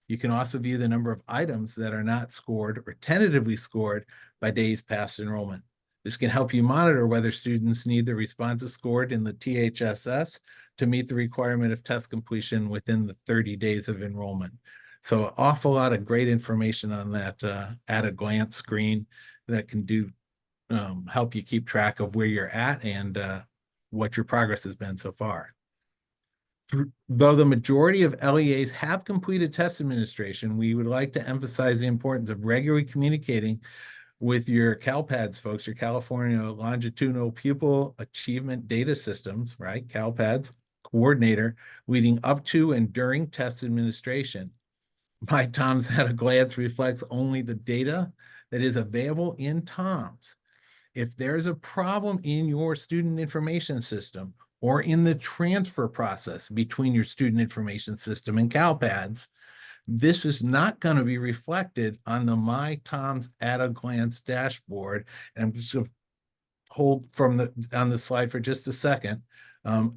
You can also view the number of items that are not scored or tentatively scored by days past enrollment. This can help you monitor whether students need the responses scored in the THSS to meet the requirement of test completion within the 30 days of enrollment. So an awful lot of great information on that at a glance screen that can do help you keep track of where you're at and what your progress has been so far. Though the majority of LEAs have completed test administration, we would like to emphasize the importance of regularly communicating with your CalPADS folks, your California Longitudinal Pupil Achievement Data Systems, right? CalPADS coordinator leading up to and during test administration. My TOMS at a glance reflects only the data that is available in TOMS. If there's a problem in your student information system or in the transfer process between your student information system and CalPADS, this is not going to be reflected on the My TOMS at a glance dashboard. And I'm just going to hold on the slide for just a second.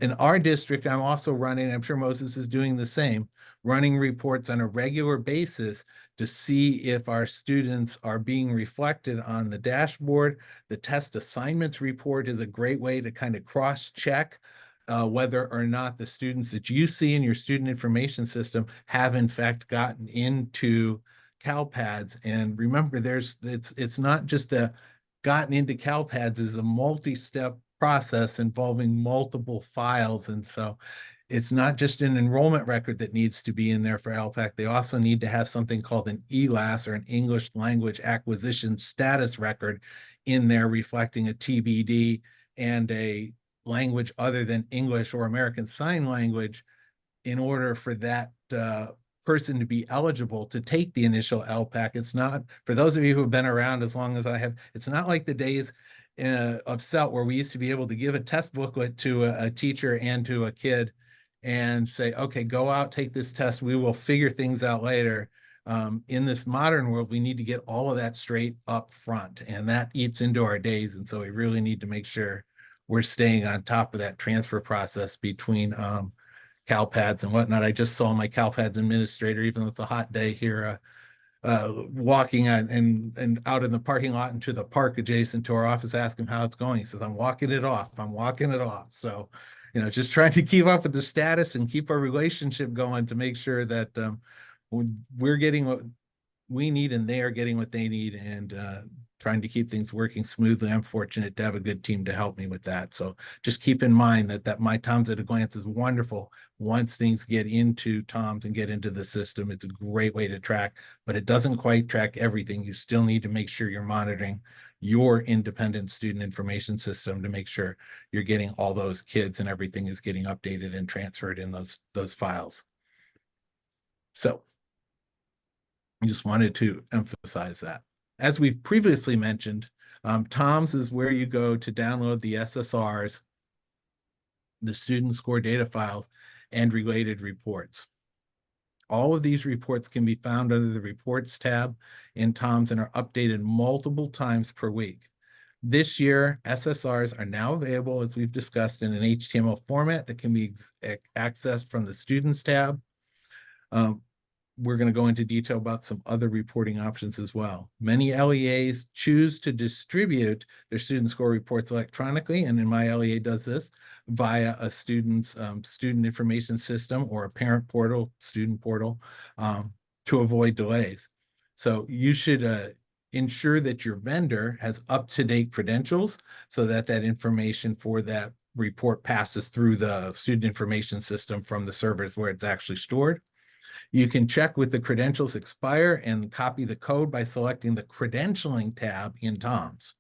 In our district, I'm also running, I'm sure Moses is doing the same, running reports on a regular basis to see if our students are being reflected on the dashboard. The test assignments report is a great way to kind of cross-check whether or not the students that you see in your student information system have in fact gotten into CalPADS. And remember, it's not just a gotten into CalPADS, is a multi-step process involving multiple files. And so it's not just an enrollment record that needs to be in there for ELPAC. They also need to have something called an ELAS, or an English Language Acquisition Status record, in there reflecting a TBD and a language other than English or American Sign Language in order for that person to be eligible to take the initial ELPAC. It's not, for those of you who have been around as long as I have, it's not like the days of CELT where we used to be able to give a test booklet to a teacher and to a kid and say, okay, go out, take this test. We will figure things out later. In this modern world, we need to get all of that straight up front, and that eats into our days. And so we really need to make sure we're staying on top of that transfer process between CalPADS and whatnot. I just saw my CalPADS administrator, even though it's a hot day here, walking on and out in the parking lot into the park adjacent to our office, ask him how it's going. He says, I'm walking it off. I'm walking it off. So, you know, just trying to keep up with the status and keep our relationship going to make sure that we're getting what we need and they are getting what they need, and trying to keep things working smoothly. I'm fortunate to have a good team to help me with that. So just keep in mind that My TOMS at a glance is wonderful. Once things get into TOMS and get into the system, it's a great way to track, but it doesn't quite track everything. You still need to make sure you're monitoring your independent student information system to make sure you're getting all those kids and everything is getting updated and transferred in those files. So I just wanted to emphasize that. As we've previously mentioned, TOMS is where you go to download the SSRs, the student score data files, and related reports. All of these reports can be found under the Reports tab in TOMS and are updated multiple times per week. This year, SSRs are now available, as we've discussed, in an HTML format that can be accessed from the Students tab. We're going to go into detail about some other reporting options as well. Many LEAs choose to distribute their student score reports electronically, and in my LEA does this via a student's student information system or a parent portal, student portal, to avoid delays. So you should ensure that your vendor has up-to-date credentials so that that information for that report passes through the student information system from the servers where it's actually stored. You can check with the credentials expire and copy the code by selecting the credentialing tab in TOMS.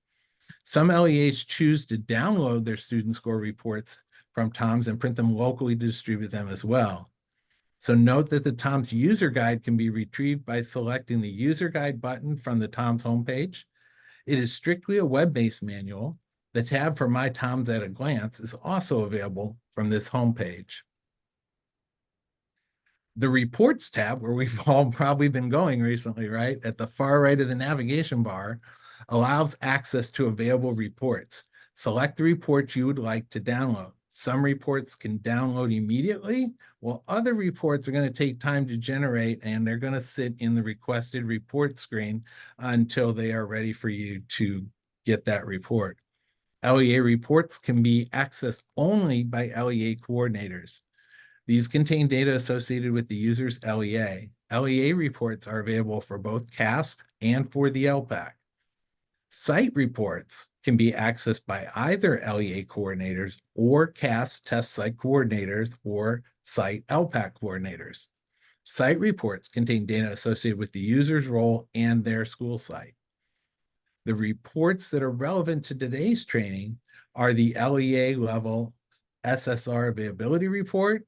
Some LEAs choose to download their student score reports from TOMS and print them locally to distribute them as well. So note that the TOMS user guide can be retrieved by selecting the user guide button from the TOMS homepage. It is strictly a web-based manual. The tab for My TOMS at a Glance is also available from this homepage. The Reports tab, where we've all probably been going recently, right, at the far right of the navigation bar, allows access to available reports. Select the reports you would like to download. Some reports can download immediately, while other reports are going to take time to generate, and they're going to sit in the requested report screen until they are ready for you to get that report. LEA reports can be accessed only by LEA coordinators. These contain data associated with the user's LEA. LEA reports are available for both CAASPP and for the ELPAC. Site reports can be accessed by either LEA coordinators or CAASPP test site coordinators or site ELPAC coordinators. Site reports contain data associated with the user's role and their school site. The reports that are relevant to today's training are the LEA level SSR availability report,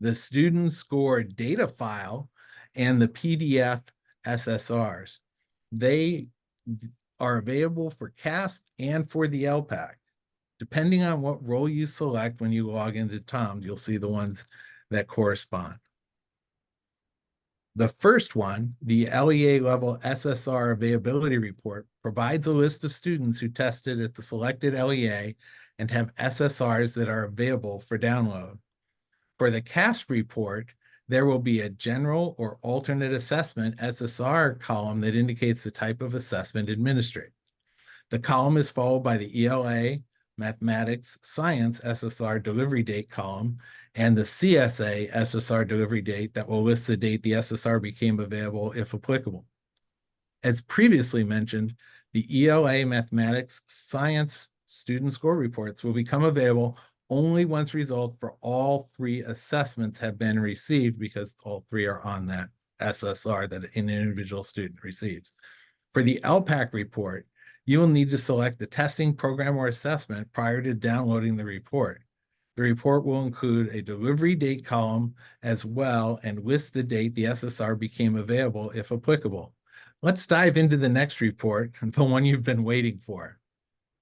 the student score data file, and the PDF SSRs. They are available for CAASPP and for the ELPAC. Depending on what role you select when you log into TOMS, you'll see the ones that correspond. The first one, the LEA level SSR availability report, provides a list of students who tested at the selected LEA and have SSRs that are available for download. For the CAASPP report, there will be a general or alternate assessment SSR column that indicates the type of assessment administered. The column is followed by the ELA, Mathematics, Science SSR delivery date column, and the CSA SSR delivery date that will list the date the SSR became available if applicable. As previously mentioned, the ELA, Mathematics, Science student score reports will become available only once results for all three assessments have been received, because all three are on that SSR that an individual student receives. For the ELPAC report, you will need to select the testing program or assessment prior to downloading the report. The report will include a delivery date column as well and list the date the SSR became available if applicable. Let's dive into the next report, the one you've been waiting for,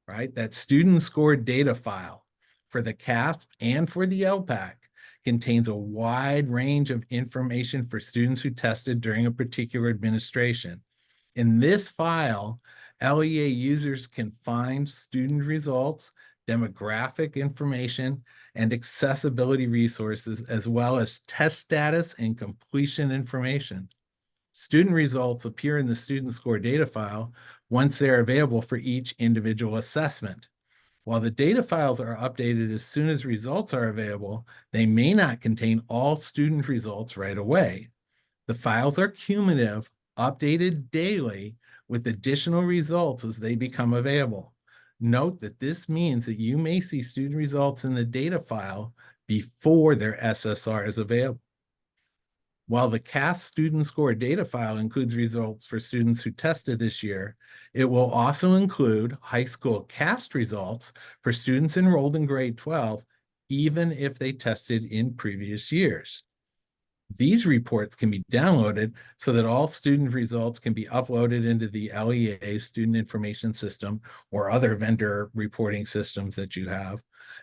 right? That student score data file for the CAASPP and for the ELPAC contains a wide range of information for students who tested during a particular administration. In this file, LEA users can find student results, demographic information, and accessibility resources, as well as test status and completion information. Student results appear in the student score data file once they're available for each individual assessment. While the data files are updated as soon as results are available, they may not contain all student results right away. The files are cumulative, updated daily, with additional results as they become available. Note that this means that you may see student results in the data file before their SSR is available. While the CAASPP student score data file includes results for students who tested this year, it will also include high school CAST results for students enrolled in grade 12, even if they tested in previous years. These reports can be downloaded so that all student results can be uploaded into the LEA Student Information System or other vendor reporting systems that you have.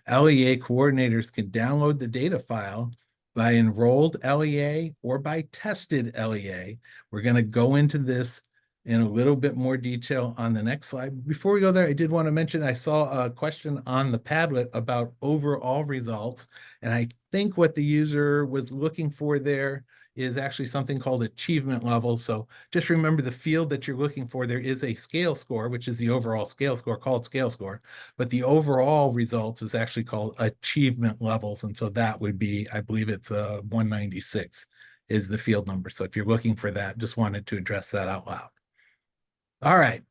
LEA coordinators can download the data file by enrolled LEA or by tested LEA. We're going to go into this in a little bit more detail on the next slide. Before we go there, I did want to mention, I saw a question on the Padlet about overall results. And I think what the user was looking for there is actually something called achievement level. So just remember the field that you're looking for, there is a scale score, which is the overall scale score called scale score, but the overall results is actually called achievement levels. And so that would be, I believe it's 196 is the field number. So if you're looking for that, just wanted to address that out loud. All right.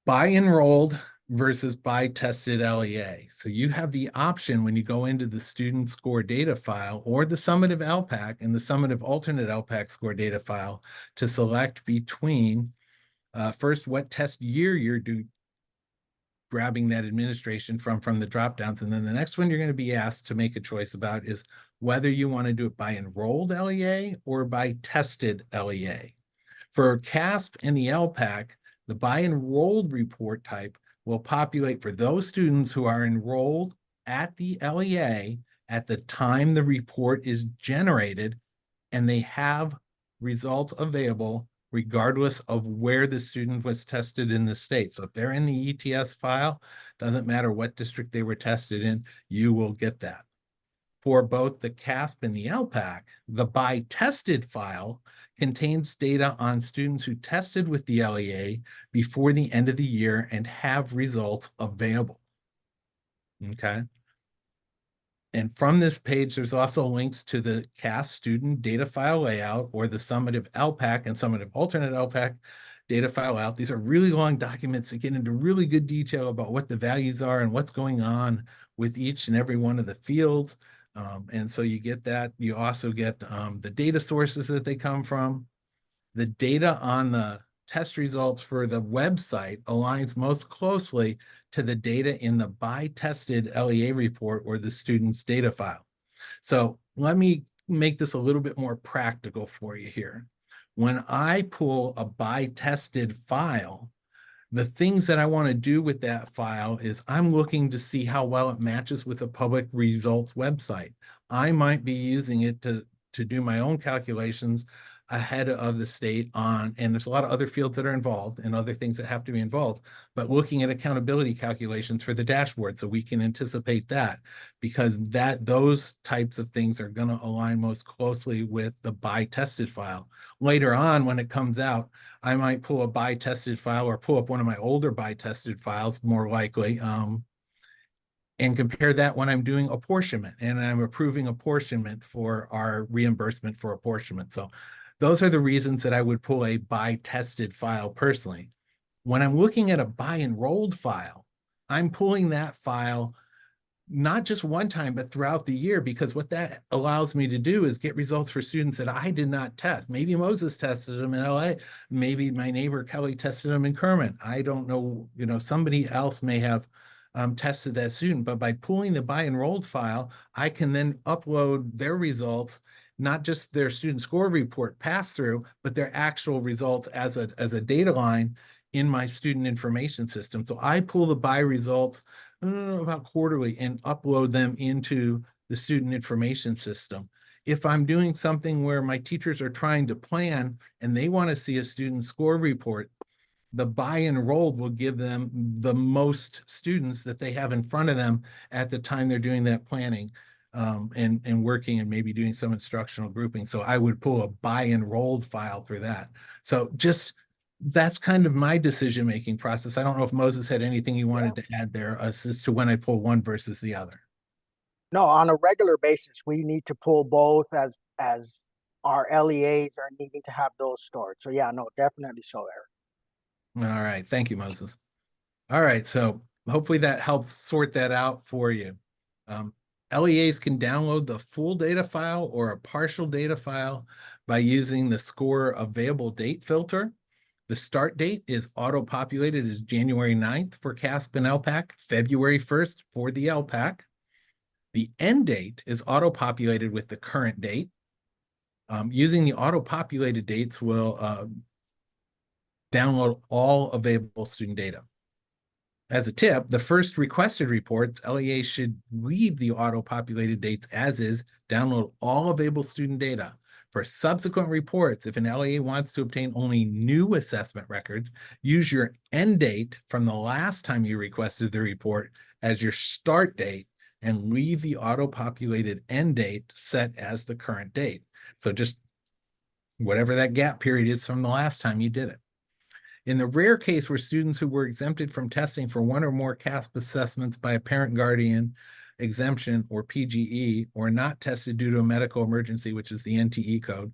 By enrolled versus by tested LEA. So you have the option when you go into the student score data file or the summative ELPAC and the summative alternate ELPAC score data file to select between first what test year you're grabbing that administration from the drop downs. And then the next one you're going to be asked to make a choice about is whether you want to do it by enrolled LEA or by tested LEA. For CAASPP and the ELPAC, the by enrolled report type will populate for those students who are enrolled at the LEA at the time the report is generated, and they have results available regardless of where the student was tested in the state. So if they're in the ETS file, doesn't matter what district they were tested in, you will get that. For both the CAASPP and the ELPAC, the by tested file contains data on students who tested with the LEA before the end of the year and have results available. Okay. And from this page, there's also links to the CAS student data file layout or the summative ELPAC and summative alternate ELPAC data file layout. These are really long documents that get into really good detail about what the values are and what's going on with each and every one of the fields. And so you get that. You also get the data sources that they come from. The data on the test results for the website aligns most closely to the data in the by tested LEA report or the student's data file. So let me make this a little bit more practical for you here. When I pull a by tested file, the things that I want to do with that file is I'm looking to see how well it matches with a public results website. I might be using it to do my own calculations ahead of the state on, and there's a lot of other fields that are involved and other things that have to be involved, but looking at accountability calculations for the dashboard so we can anticipate that, because those types of things are going to align most closely with the by tested file. Later on, when it comes out, I might pull a by tested file or pull up one of my older by tested files, more likely, and compare that when I'm doing apportionment and I'm approving apportionment for our reimbursement for apportionment. So those are the reasons that I would pull a by tested file personally. When I'm looking at a by enrolled file, I'm pulling that file not just one time, but throughout the year, because what that allows me to do is get results for students that I did not test. Maybe Moses tested them in LA. Maybe my neighbor Kelly tested them in Kerman. I don't know, somebody else may have tested that student, but by pulling the by enrolled file, I can then upload their results, not just their student score report pass through, but their actual results as a data line in my student information system. So I pull the by results about quarterly and upload them into the student information system. If I'm doing something where my teachers are trying to plan and they want to see a student score report, the by enrolled will give them the most students that they have in front of them at the time they're doing that planning and working and maybe doing some instructional grouping. So I would pull a by enrolled file through that. So that's kind of my decision-making process. I don't know if Moses had anything he wanted to add there as to when I pull one versus the other. No, on a regular basis, we need to pull both as our LEAs are needing to have those stored. So yeah, no, definitely so, Eric. All right. Thank you, Moses. All right. So hopefully that helps sort that out for you. LEAs can download the full data file or a partial data file by using the score available date filter. The start date is auto-populated as January 9th for CAASPP and ELPAC, February 1st for the ELPAC. The end date is auto-populated with the current date. Using the auto-populated dates will download all available student data. As a tip, the first requested reports, LEA should leave the auto-populated dates as is, download all available student data. For subsequent reports, if an LEA wants to obtain only new assessment records, use your end date from the last time you requested the report as your start date and leave the auto-populated end date set as the current date. So just whatever that gap period is from the last time you did it. In the rare case where students who were exempted from testing for one or more CAASPP assessments by a parent guardian exemption or PGE, or not tested due to a medical emergency, which is the NTE code,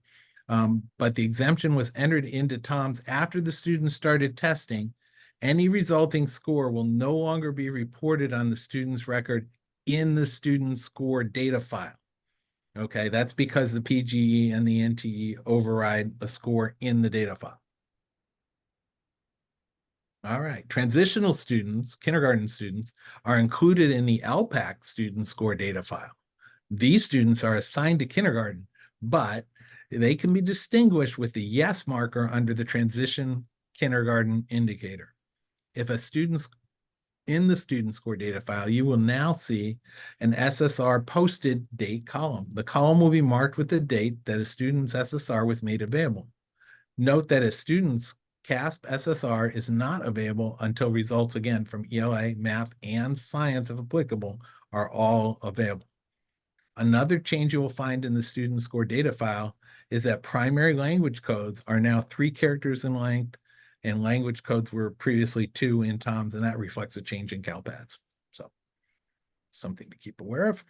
but the exemption was entered into TOMS after the student started testing, any resulting score will no longer be reported on the student's record in the student score data file. Okay, that's because the PGE and the NTE override a score in the data file. All right, transitional students, kindergarten students, are included in the ELPAC student score data file. These students are assigned to kindergarten, but they can be distinguished with the yes marker under the transition kindergarten indicator. If a student's in the student score data file, you will now see an SSR posted date column. The column will be marked with the date that a student's SSR was made available. Note that a student's CAASPP SSR is not available until results, again, from ELA, math, and science, if applicable, are all available. Another change you will find in the student score data file is that primary language codes are now 3 characters in length, and language codes were previously 2 in TOMS, and that reflects a change in CalPADS. So something to keep aware of.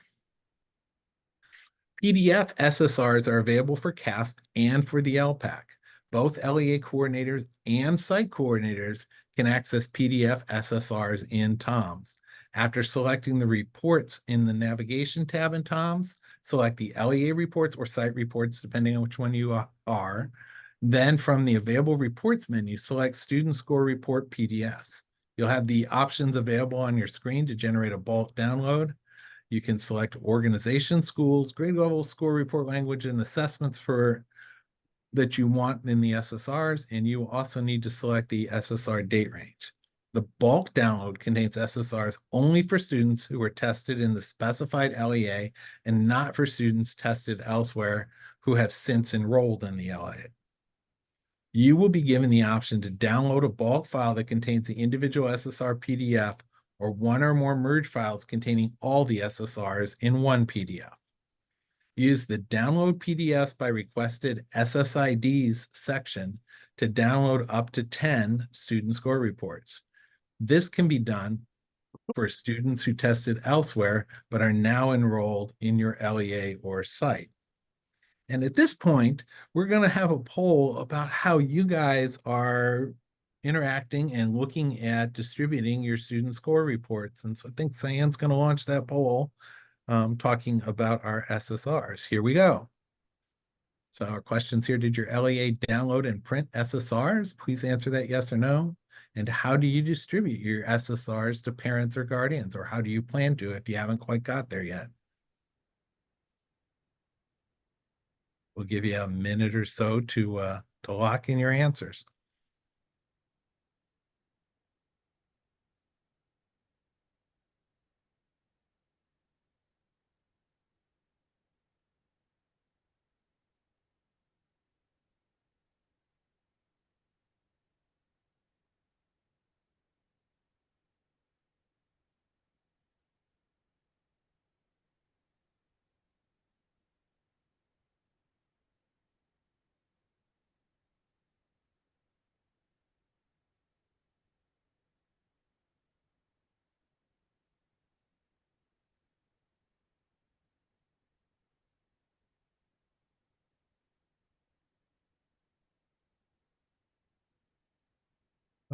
PDF SSRs are available for CAASPP and for the ELPAC. Both LEA coordinators and site coordinators can access PDF SSRs in TOMS. After selecting the reports in the navigation tab in TOMS, select the LEA reports or site reports, depending on which one you are. Then from the available reports menu, select student score report PDFs. You'll have the options available on your screen to generate a bulk download. You can select organization, schools, grade level, score report language, and assessments for that you want in the SSRs, and you also need to select the SSR date range. The bulk download contains SSRs only for students who were tested in the specified LEA and not for students tested elsewhere who have since enrolled in the LEA. You will be given the option to download a bulk file that contains the individual SSR PDF or one or more merge files containing all the SSRs in one PDF. Use the Download PDFs by Requested SSIDs section to download up to 10 student score reports. This can be done for students who tested elsewhere but are now enrolled in your LEA or site. And at this point, we're going to have a poll about how you guys are interacting and looking at distributing your student score reports. And so I think Cyan's going to launch that poll talking about our SSRs. Here we go. So our questions here, did your LEA download and print SSRs? Please answer that yes or no. And how do you distribute your SSRs to parents or guardians, or how do you plan to if you haven't quite got there yet? We'll give you a minute or so to lock in your answers.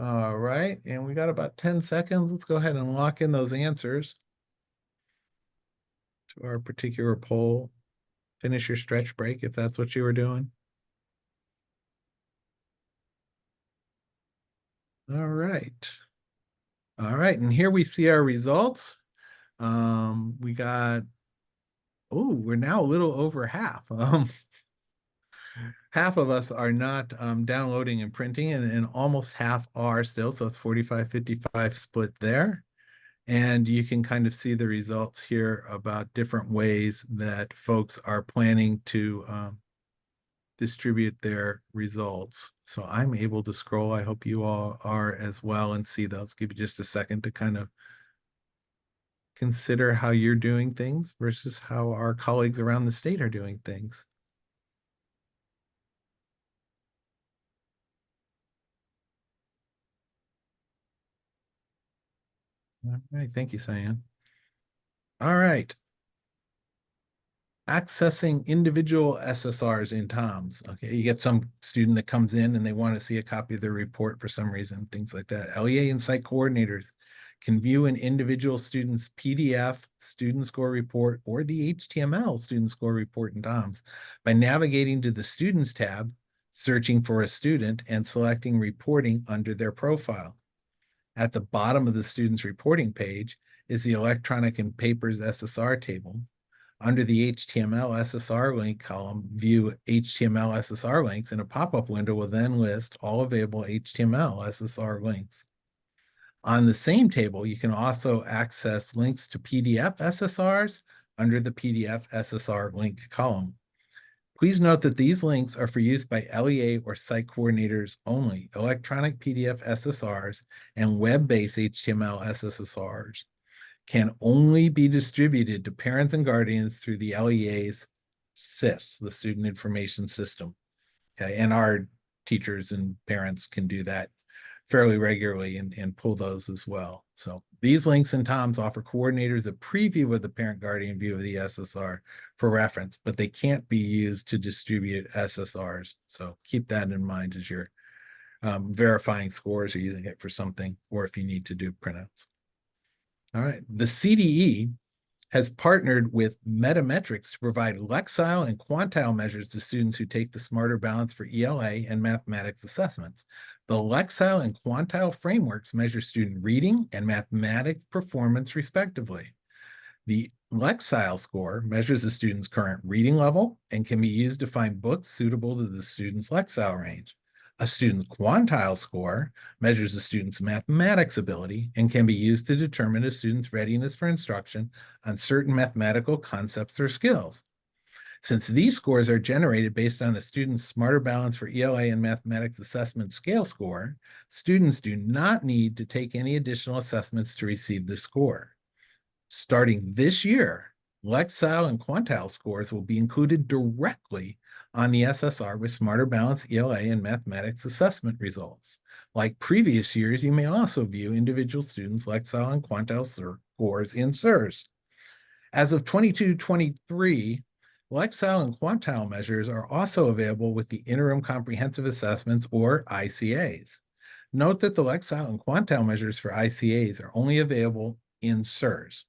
All right, and we got about 10 seconds. Let's go ahead and lock in those answers to our particular poll. Finish your stretch break if that's what you were doing. All right. All right, and here we see our results. We got, oh, we're now a little over half. half of us are not downloading and printing, and almost half are still. So it's 45-55 split there. And you can kind of see the results here about different ways that folks are planning to distribute their results. So I'm able to scroll. I hope you all are as well and see those. Give you just a second to kind of consider how you're doing things versus how our colleagues around the state are doing things. All right, thank you, Cyan. All right. Accessing individual SSRs in TOMS. Okay, you get some student that comes in and they want to see a copy of their report for some reason, things like that. LEA and site coordinators can view an individual student's PDF student score report or the HTML student score report in TOMS by navigating to the Students tab, searching for a student, and selecting Reporting under their profile. At the bottom of the student's reporting page is the Electronic and Papers SSR table. Under the HTML SSR link column, view HTML SSR links, and a pop-up window will then list all available HTML SSR links. On the same table, you can also access links to PDF SSRs under the PDF SSR link column. Please note that these links are for use by LEA or site coordinators only. Electronic PDF SSRs and web-based HTML SSRs can only be distributed to parents and guardians through the LEA's SIS, the Student Information System. Okay, and our teachers and parents can do that fairly regularly and pull those as well. So these links and TOMS offer coordinators a preview of the parent guardian view of the SSR for reference, but they can't be used to distribute SSRs. So keep that in mind as you're verifying scores or using it for something, or if you need to do printouts. All right, the CDE has partnered with Metametrics to provide Lexile and quantile measures to students who take the Smarter Balance for ELA and mathematics assessments. The Lexile and quantile frameworks measure student reading and mathematics performance respectively. The Lexile score measures the student's current reading level and can be used to find books suitable to the student's Lexile range. A student's quantile score measures the student's mathematics ability and can be used to determine a student's readiness for instruction on certain mathematical concepts or skills. Since these scores are generated based on a student's Smarter Balance for ELA and mathematics assessment scale score, students do not need to take any additional assessments to receive the score. Starting this year, Lexile and quantile scores will be included directly on the SSR with Smarter Balance ELA and mathematics assessment results. Like previous years, you may also view individual students' Lexile and quantile scores in SIRS. As of 22-23, Lexile and quantile measures are also available with the Interim Comprehensive Assessments, or ICAs. Note that the Lexile and quantile measures for ICAs are only available in SIRS.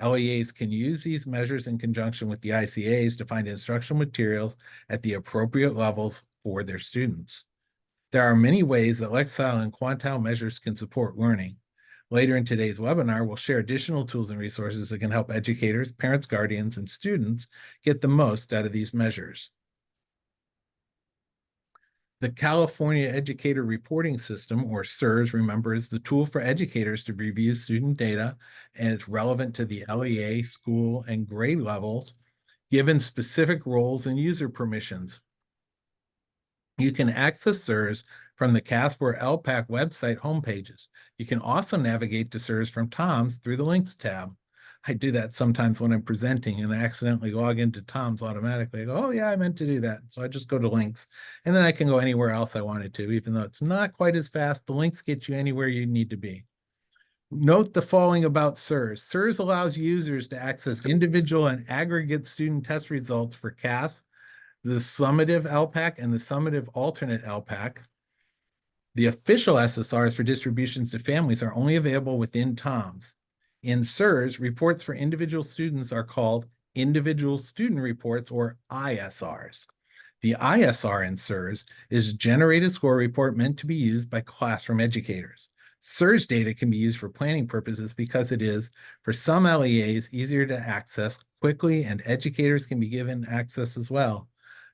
LEAs can use these measures in conjunction with the ICAs to find instructional materials at the appropriate levels for their students. There are many ways that Lexile and quantile measures can support learning. Later in today's webinar, we'll share additional tools and resources that can help educators, parents, guardians, and students get the most out of these measures. The California Educator Reporting System, or SIRS, remember, is the tool for educators to review student data as relevant to the LEA, school, and grade levels, given specific roles and user permissions. You can access SIRS from the CAASPP or ELPAC website homepages. You can also navigate to SIRS from TOMS through the Links tab. I do that sometimes when I'm presenting and I accidentally log into TOMS automatically. I go, oh yeah, I meant to do that. So I just go to links and then I can go anywhere else I wanted to, even though it's not quite as fast. The links get you anywhere you need to be. Note the following about SIRS. SIRS allows users to access individual and aggregate student test results for CAASPP, the summative ELPAC, and the summative alternate ELPAC. The official SSRs for distributions to families are only available within TOMS. In SIRS, reports for individual students are called individual student reports, or ISRs. The ISR in SIRS is a generated score report meant to be used by classroom educators. SIRS data can be used for planning purposes because it is, for some LEAs, easier to access quickly, and educators can be given access as well.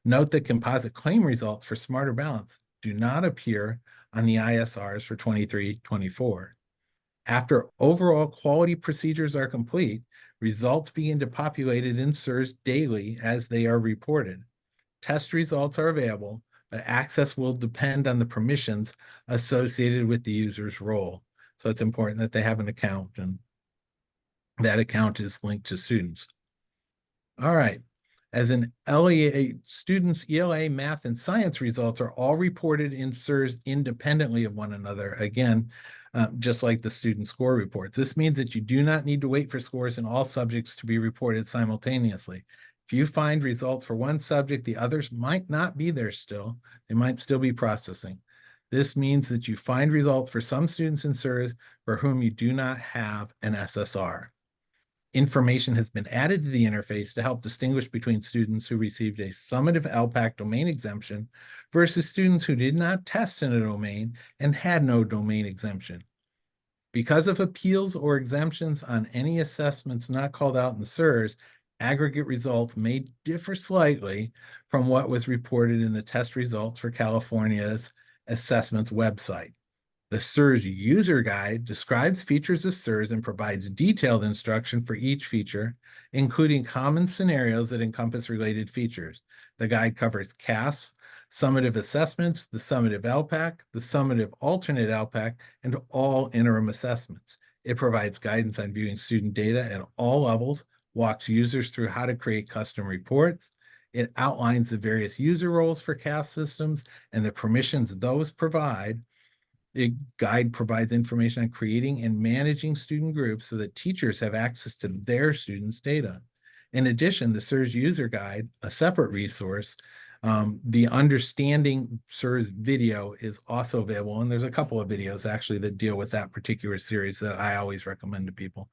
Note that composite claim results for Smarter Balance do not appear on the ISRs for 23-24. After overall quality procedures are complete, results begin to populate in SIRS daily as they are reported. Test results are available, but access will depend on the permissions associated with the user's role. So it's important that they have an account, and that account is linked to students. All right. As an LEA, students' ELA, math, and science results are all reported in SIRS independently of one another. Again, just like the student score reports. This means that you do not need to wait for scores in all subjects to be reported simultaneously. If you find results for one subject, the others might not be there still. They might still be processing. This means that you find results for some students in SIRS for whom you do not have an SSR. Information has been added to the interface to help distinguish between students who received a summative ELPAC domain exemption versus students who did not test in a domain and had no domain exemption. Because of appeals or exemptions on any assessments not called out in the SIRS, aggregate results may differ slightly from what was reported in the test results for California's assessments website. The SIRS user guide describes features of SIRS and provides detailed instruction for each feature, including common scenarios that encompass related features. The guide covers CAASPP, summative assessments, the summative ELPAC, the summative alternate ELPAC, and all interim assessments. It provides guidance on viewing student data at all levels, walks users through how to create custom reports. It outlines the various user roles for CAASPP systems and the permissions those provide. The guide provides information on creating and managing student groups so that teachers have access to their students' data. In addition, the SIRS user guide, a separate resource, the Understanding SIRS video is also available. And there's a couple of videos actually that deal with that particular series that I always recommend to people.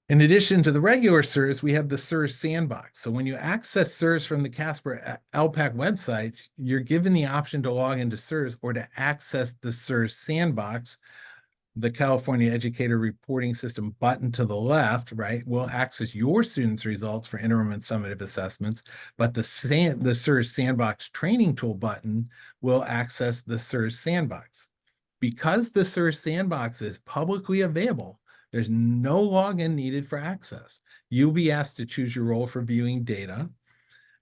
In addition to the regular SIRS, we have the SIRS sandbox. So when you access SIRS from the CAASPP ELPAC websites, you're given the option to log into SIRS or to access the SIRS sandbox. The California Educator Reporting System button to the left, right, will access your students' results for interim and summative assessments, but the SIRS Sandbox Training Tool button will access the SIRS Sandbox. Because the SIRS Sandbox is publicly available, there's no login needed for access. You'll be asked to choose your role for viewing data.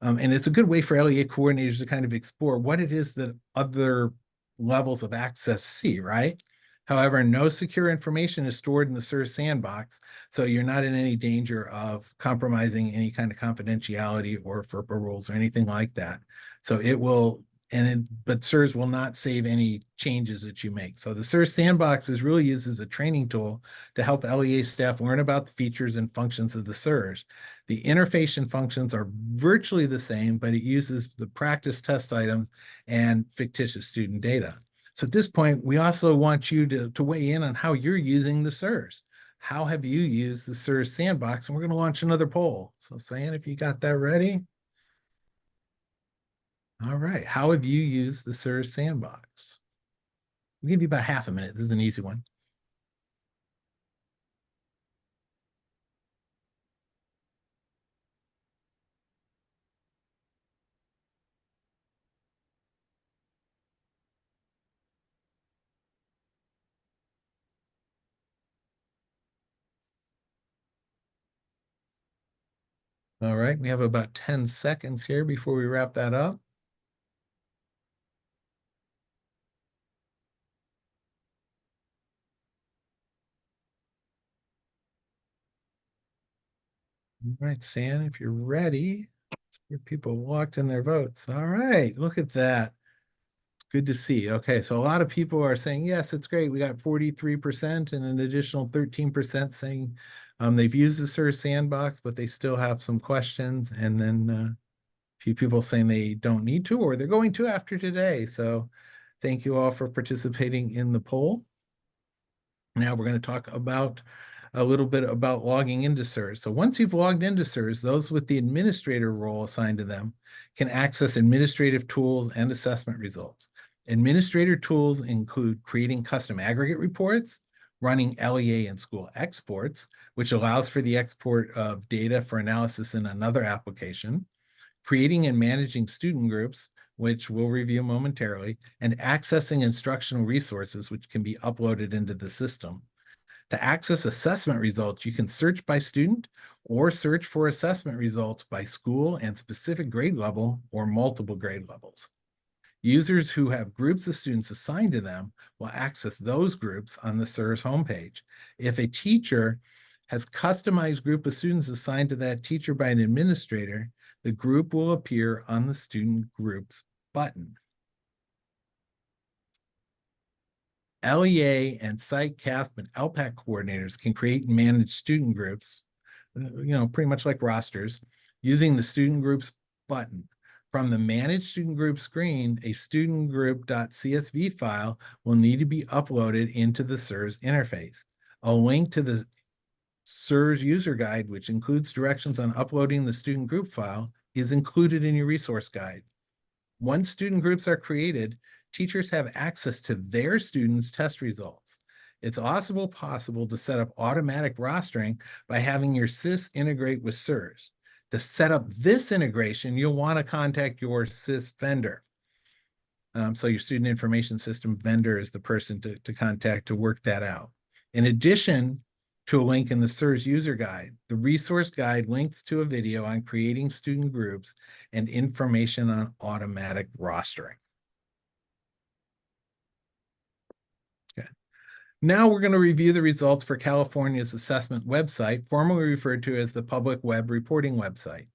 And it's a good way for LEA coordinators to kind of explore what it is that other levels of access see, right? However, no secure information is stored in the SIRS sandbox, so you're not in any danger of compromising any kind of confidentiality or FERPA rules or anything like that. So it will, but SIRS will not save any changes that you make. So the SIRS sandbox is really used as a training tool to help LEA staff learn about the features and functions of the SIRS. The interface and functions are virtually the same, but it uses the practice test items and fictitious student data. So at this point, we also want you to weigh in on how you're using the SIRS. How have you used the SIRS sandbox? And we're going to launch another poll. So Cyan, if you got that ready. All right. How have you used the SIRS sandbox? We'll give you about half a minute. This is an easy one. All right, we have about 10 seconds here before we wrap that up. All right, Sam, if you're ready, your people locked in their votes. All right, look at that. Good to see. Okay, so a lot of people are saying, yes, it's great. We got 43% and an additional 13% saying they've used the SIRS sandbox, but they still have some questions. And then a few people saying they don't need to, or they're going to after today. So thank you all for participating in the poll. Now we're going to talk about a little bit about logging into SIRS. So once you've logged into SIRS, those with the administrator role assigned to them can access administrative tools and assessment results. Administrator tools include creating custom aggregate reports, running LEA and school exports, which allows for the export of data for analysis in another application, creating and managing student groups, which we'll review momentarily, and accessing instructional resources, which can be uploaded into the system. To access assessment results, you can search by student or search for assessment results by school and specific grade level or multiple grade levels. Users who have groups of students assigned to them will access those groups on the SIRS homepage. If a teacher has customized group of students assigned to that teacher by an administrator, the group will appear on the student groups button. LEA and site CAASPP and ELPAC coordinators can create and manage student groups, pretty much like rosters, using the student groups button. From the Manage Student Group screen, a student group.csv file will need to be uploaded into the SIRS interface. A link to the SIRS user guide, which includes directions on uploading the student group file, is included in your resource guide. Once student groups are created, teachers have access to their students' test results. It's also possible to set up automatic rostering by having your SIS integrate with SIRS. To set up this integration, you'll want to contact your SIS vendor. So your student information system vendor is the person to contact to work that out. In addition to a link in the SIRS user guide, the resource guide links to a video on creating student groups and information on automatic rostering. Okay. Now we're going to review the results for California's assessment website, formerly referred to as the Public Web Reporting website.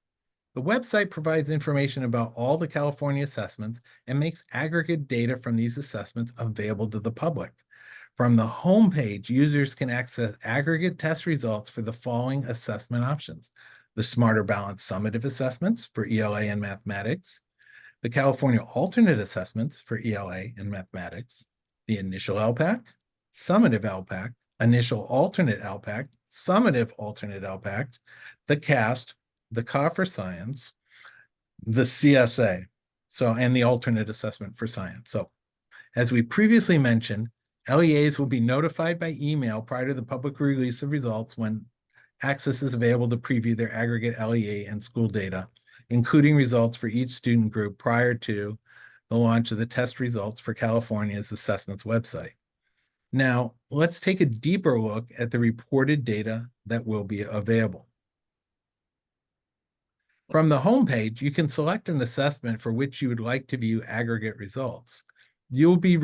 The website provides information about all the California assessments and makes aggregate data from these assessments available to the public. From the homepage, users can access aggregate test results for the following assessment options: the Smarter Balanced Summative Assessments for ELA and Mathematics, the California Alternate Assessments for ELA and Mathematics, the Initial LPAC, Summative LPAC, Initial Alternate LPAC, Summative Alternate LPAC, the CAST, the CA for Science, the CSA, and the Alternate Assessment for Science. So, as we previously mentioned, LEAs will be notified by email prior to the public release of results when access is available to preview their aggregate LEA and school data, including results for each student group prior to the launch of the test results for California's assessments website. Now, let's take a deeper look at the reported data that will be available. From the homepage, you can select an assessment for which you would like to view aggregate results. You'll be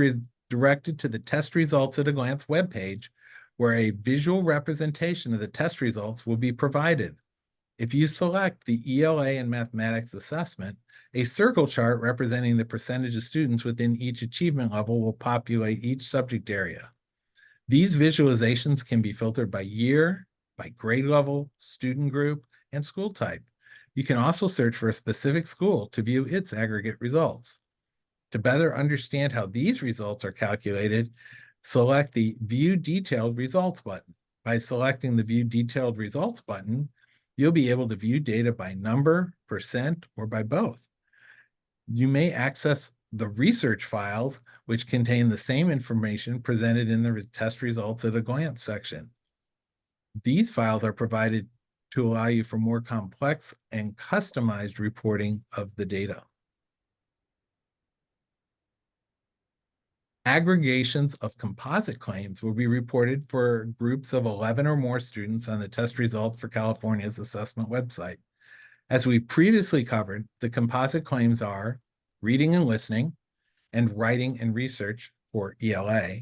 directed to the Test Results at a Glance webpage, where a visual representation of the test results will be provided. If you select the ELA and Mathematics assessment, a circle chart representing the percentage of students within each achievement level will populate each subject area. These visualizations can be filtered by year, by grade level, student group, and school type. You can also search for a specific school to view its aggregate results. To better understand how these results are calculated, select the View Detailed Results button. By selecting the View Detailed Results button, you'll be able to view data by number, percent, or by both. You may access the research files, which contain the same information presented in the Test Results at a Glance section. These files are provided to allow you for more complex and customized reporting of the data. Aggregations of composite claims will be reported for groups of 11 or more students on the test results for California's assessment website. As we previously covered, the composite claims are reading and listening, and writing and research for ELA.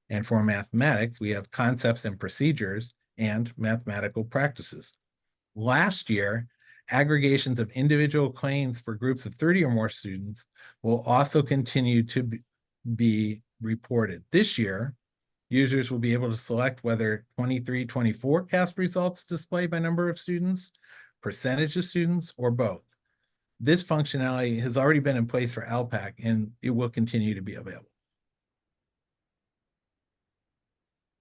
And for mathematics, we have concepts and procedures and mathematical practices. Last year, aggregations of individual claims for groups of 30 or more students will also continue to be reported. This year, users will be able to select whether 23-24 CAASPP results display by number of students, percentage of students, or both. This functionality has already been in place for ELPAC, and it will continue to be available.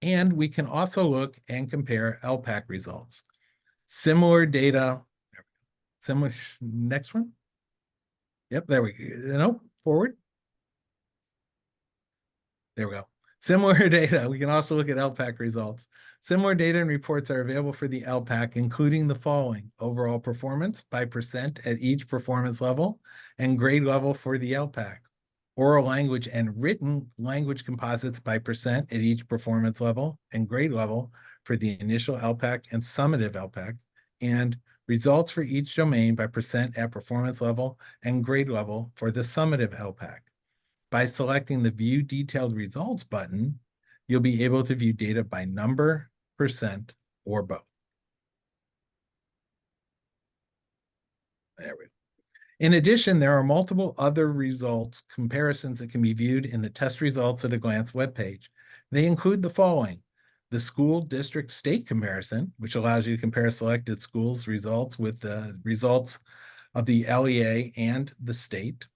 And we can also look and compare ELPAC results. Similar data, next one. Yep, there we go. No, forward. There we go. Similar data, we can also look at ELPAC results. Similar data and reports are available for the ELPAC, including the following: overall performance by percent at each performance level and grade level for the ELPAC. Oral language and written language composites by percent at each performance level and grade level for the initial ELPAC and summative ELPAC, and results for each domain by percent at performance level and grade level for the summative ELPAC. By selecting the View Detailed Results button, you'll be able to view data by number, percent, or both. There we go. In addition, there are multiple other results comparisons that can be viewed in the Test Results at a Glance webpage. They include the following: the school district state comparison, which allows you to compare selected schools' results with the results of the LEA and the state.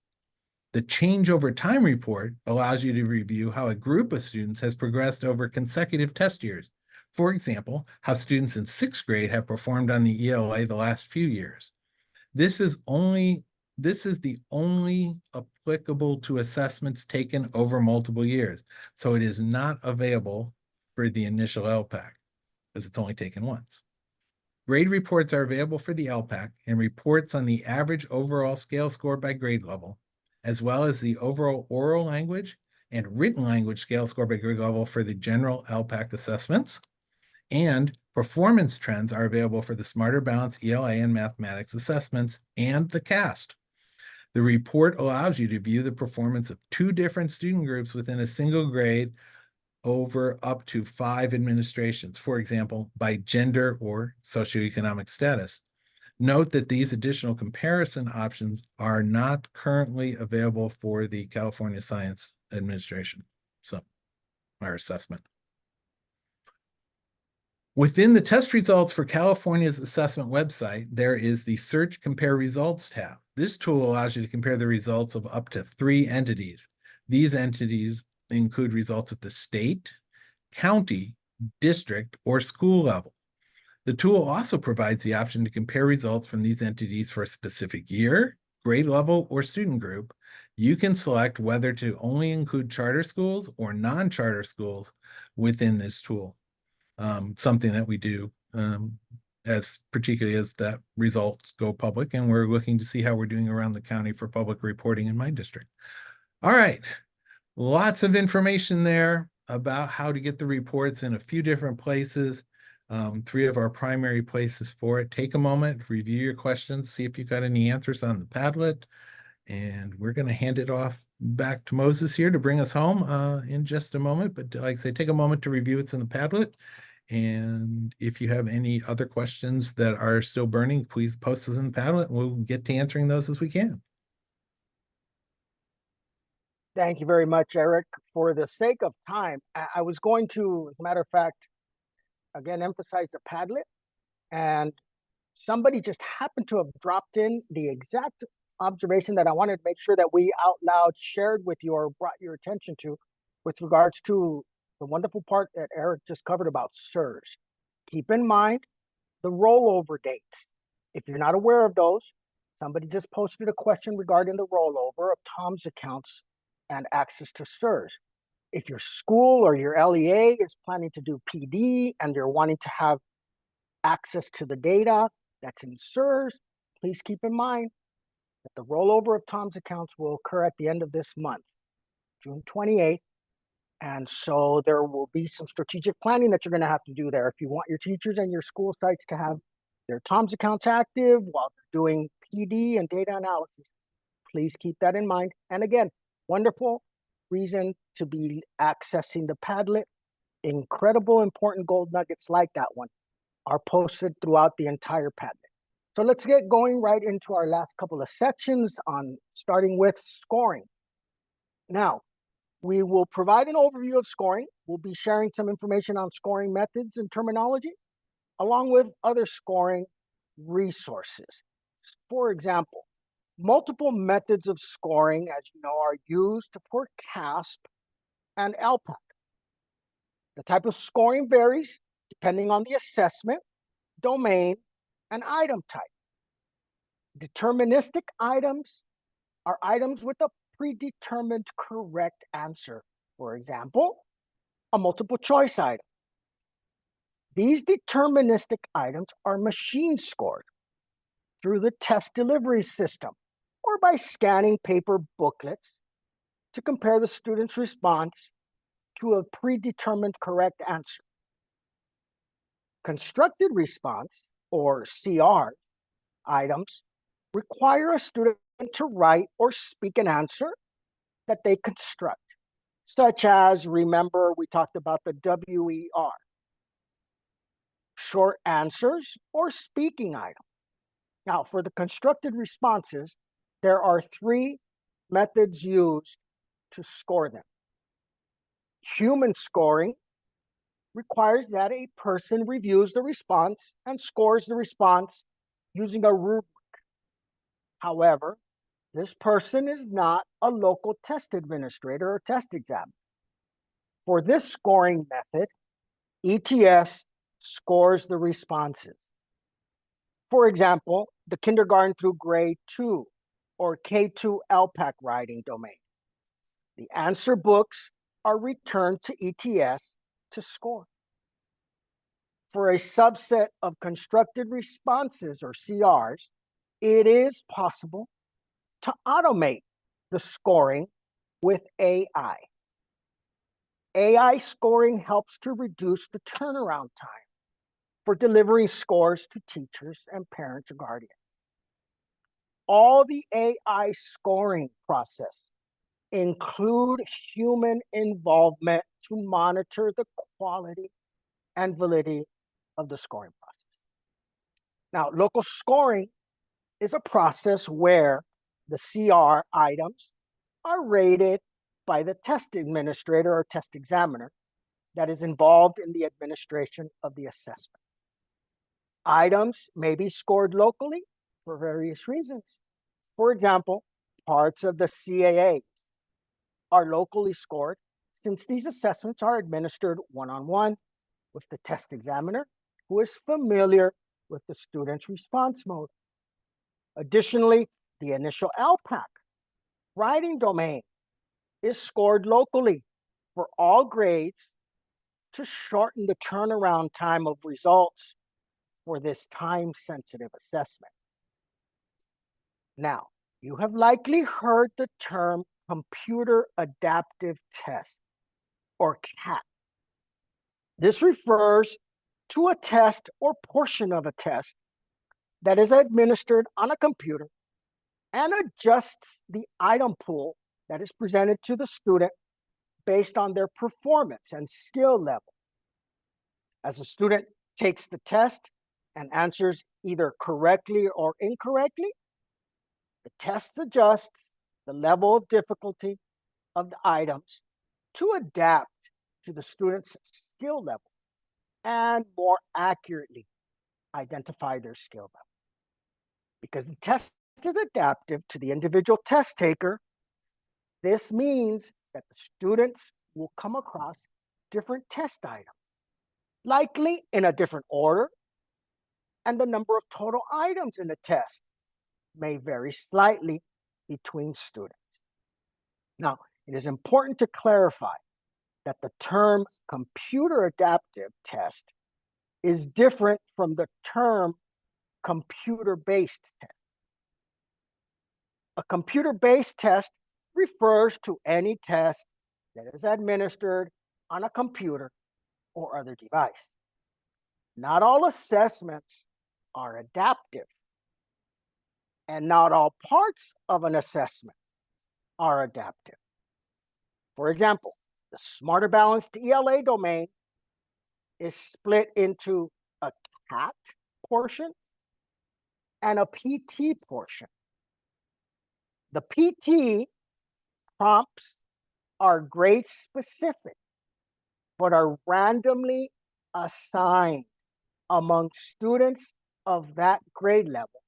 The Change Over Time report allows you to review how a group of students has progressed over consecutive test years. For example, how students in 6th grade have performed on the ELA the last few years. This is the only applicable to assessments taken over multiple years. So it is not available for the initial ELPAC because it's only taken once. Grade reports are available for the ELPAC and reports on the average overall scale score by grade level, as well as the overall oral language and written language scale score by grade level for the general ELPAC assessments. And performance trends are available for the Smarter Balance ELA and mathematics assessments and the CAASPP. The report allows you to view the performance of 2 different student groups within a single grade over up to 5 administrations, for example, by gender or socioeconomic status. Note that these additional comparison options are not currently available for the California Science Administration, so our assessment. Within the test results for California's assessment website, there is the Search Compare Results tab. This tool allows you to compare the results of up to 3 entities. These entities include results at the state, county, district, or school level. The tool also provides the option to compare results from these entities for a specific year, grade level, or student group. You can select whether to only include charter schools or non-charter schools within this tool. Something that we do particularly as that results go public, and we're looking to see how we're doing around the county for public reporting in my district. All right, lots of information there about how to get the reports in a few different places. 3 of our primary places for it. Take a moment, review your questions, see if you've got any answers on the Padlet, and we're going to hand it off back to Moses here to bring us home in just a moment. But like I say, take a moment to review what's in the Padlet. And if you have any other questions that are still burning, please post those in the Padlet. We'll get to answering those as we can. Thank you very much, Eric. For the sake of time, I was going to, as a matter of fact, again, emphasize the Padlet, and somebody just happened to have dropped in the exact observation that I wanted to make sure that we out loud shared with you or brought your attention to with regards to the wonderful part that Eric just covered about SIRS. Keep in mind the rollover dates. If you're not aware of those, somebody just posted a question regarding the rollover of Tom's accounts and access to SIRS. If your school or your LEA is planning to do PD and they're wanting to have access to the data that's in SIRS, please keep in mind that the rollover of Tom's accounts will occur at the end of this month, June 28th. And so there will be some strategic planning that you're going to have to do there. If you want your teachers and your school sites to have their Tom's accounts active while they're doing PD and data analysis, please keep that in mind. And again, wonderful reason to be accessing the Padlet. Incredible important gold nuggets like that one are posted throughout the entire Padlet. So let's get going right into our last couple of sections on starting with scoring. Now, we will provide an overview of scoring. We'll be sharing some information on scoring methods and terminology, along with other scoring resources. For example, multiple methods of scoring, as you know, are used for CAASPP and ELPAC. The type of scoring varies depending on the assessment, domain, and item type. Deterministic items are items with a predetermined correct answer. For example, a multiple choice item. These deterministic items are machine scored through the test delivery system or by scanning paper booklets to compare the student's response to a predetermined correct answer. Constructed response, or CR, items require a student to write or speak an answer that they construct, such as, remember, we talked about the WER, short answers or speaking items. Now, for the constructed responses, there are 3 methods used to score them. Human scoring requires that a person reviews the response and scores the response using a rubric. However, this person is not a local test administrator or test examiner. For this scoring method, ETS scores the responses. For example, the kindergarten through grade 2 or K2 ELPAC writing domain. The answer books are returned to ETS to score. For a subset of constructed responses or CRs, it is possible to automate the scoring with AI. AI scoring helps to reduce the turnaround time for delivering scores to teachers and parents or guardians. All the AI scoring process include human involvement to monitor the quality and validity of the scoring process. Now, local scoring is a process where the CR items are rated by the test administrator or test examiner that is involved in the administration of the assessment. Items may be scored locally for various reasons. For example, parts of the CAA are locally scored since these assessments are administered one-on-one with the test examiner who is familiar with the student's response mode. Additionally, the initial ELPAC writing domain is scored locally for all grades to shorten the turnaround time of results for this time-sensitive assessment. Now, you have likely heard the term computer adaptive test, or CAT. This refers to a test or portion of a test that is administered on a computer and adjusts the item pool that is presented to the student based on their performance and skill level. As a student takes the test and answers either correctly or incorrectly, the test adjusts the level of difficulty of the items to adapt to the student's skill level and more accurately identify their skill level. Because the test is adaptive to the individual test taker, this means that the students will come across different test items, likely in a different order, and the number of total items in the test may vary slightly between students. Now, it is important to clarify that the term computer adaptive test is different from the term computer-based test. A computer-based test refers to any test that is administered on a computer or other device. Not all assessments are adaptive, and not all parts of an assessment are adaptive. For example, the Smarter Balanced ELA domain is split into a CAT portion and a PT portion. The PT prompts are grade specific, but are randomly assigned among students of that grade level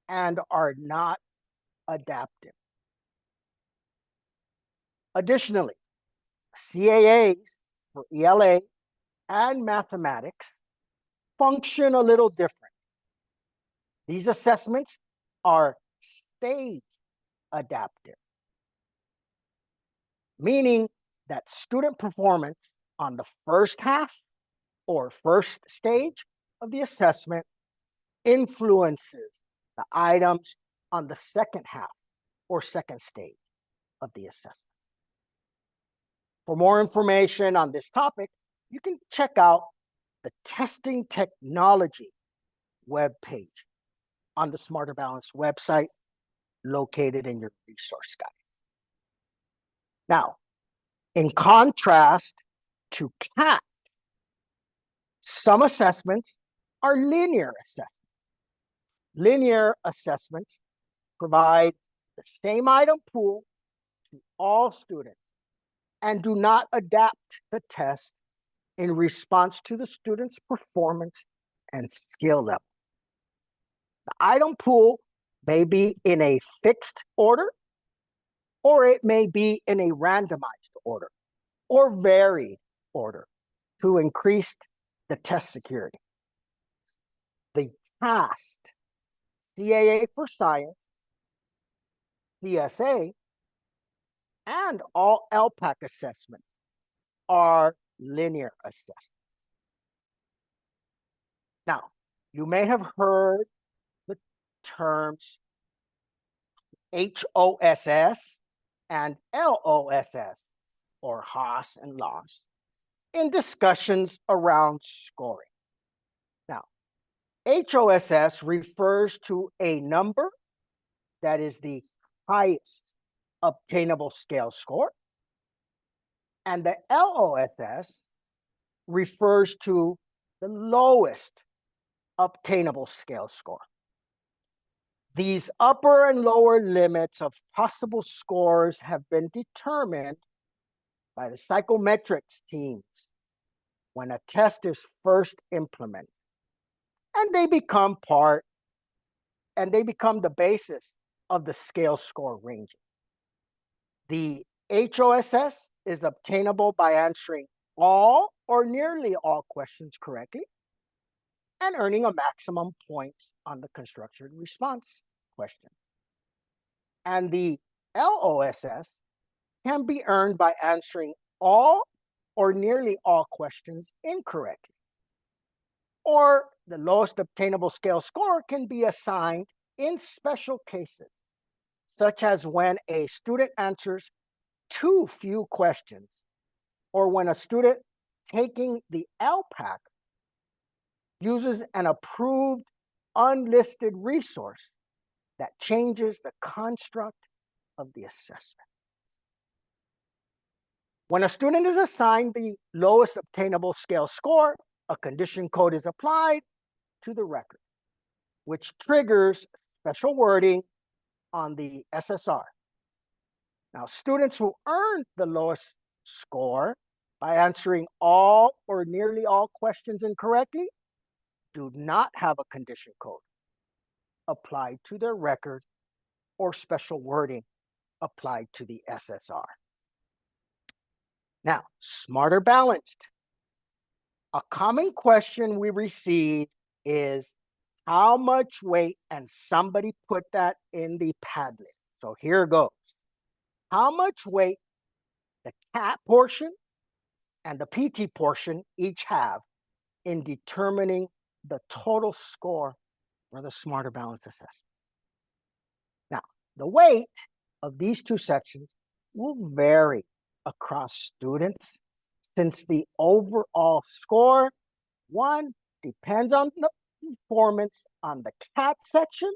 and are not adaptive. Additionally, CAAs for ELA and mathematics function a little different. These assessments are stage adaptive, meaning that student performance on the first half or first stage of the assessment influences the items on the second half or second stage of the assessment. For more information on this topic, you can check out the testing technology webpage on the Smarter Balance website located in your resource guide. Now, in contrast to CAT, some assessments are linear assessments. Linear assessments provide the same item pool to all students and do not adapt the test in response to the student's performance and skill level. The item pool may be in a fixed order, or it may be in a randomized order or varied order to increase the test security. The CAASPP, CAA for Science, CSA, and all ELPAC assessments are linear assessments. Now, you may have heard the terms HOSS and LOSS, or Haas and Loss, in discussions around scoring. Now, HOSS refers to a number that is the highest obtainable scale score, and the LOSS refers to the lowest obtainable scale score. These upper and lower limits of possible scores have been determined by the psychometrics teams when a test is first implemented, and they become the basis of the scale score ranging. The HOSS is obtainable by answering all or nearly all questions correctly and earning a maximum points on the constructed response question. And the LOSS can be earned by answering all or nearly all questions incorrectly. Or the lowest obtainable scale score can be assigned in special cases, such as when a student answers too few questions, or when a student taking the ELPAC uses an approved unlisted resource that changes the construct of the assessment. When a student is assigned the lowest obtainable scale score, a condition code is applied to the record, which triggers special wording on the SSR. Now, students who earned the lowest score by answering all or nearly all questions incorrectly do not have a condition code applied to their record or special wording applied to the SSR. Now, Smarter Balanced. A common question we receive is how much weight, and somebody put that in the Padlet. So here goes. How much weight the CAT portion and the PT portion each have in determining the total score for the Smarter Balance assessment. Now, the weight of these two sections will vary across students since the overall score, one, depends on the performance on the CAT section,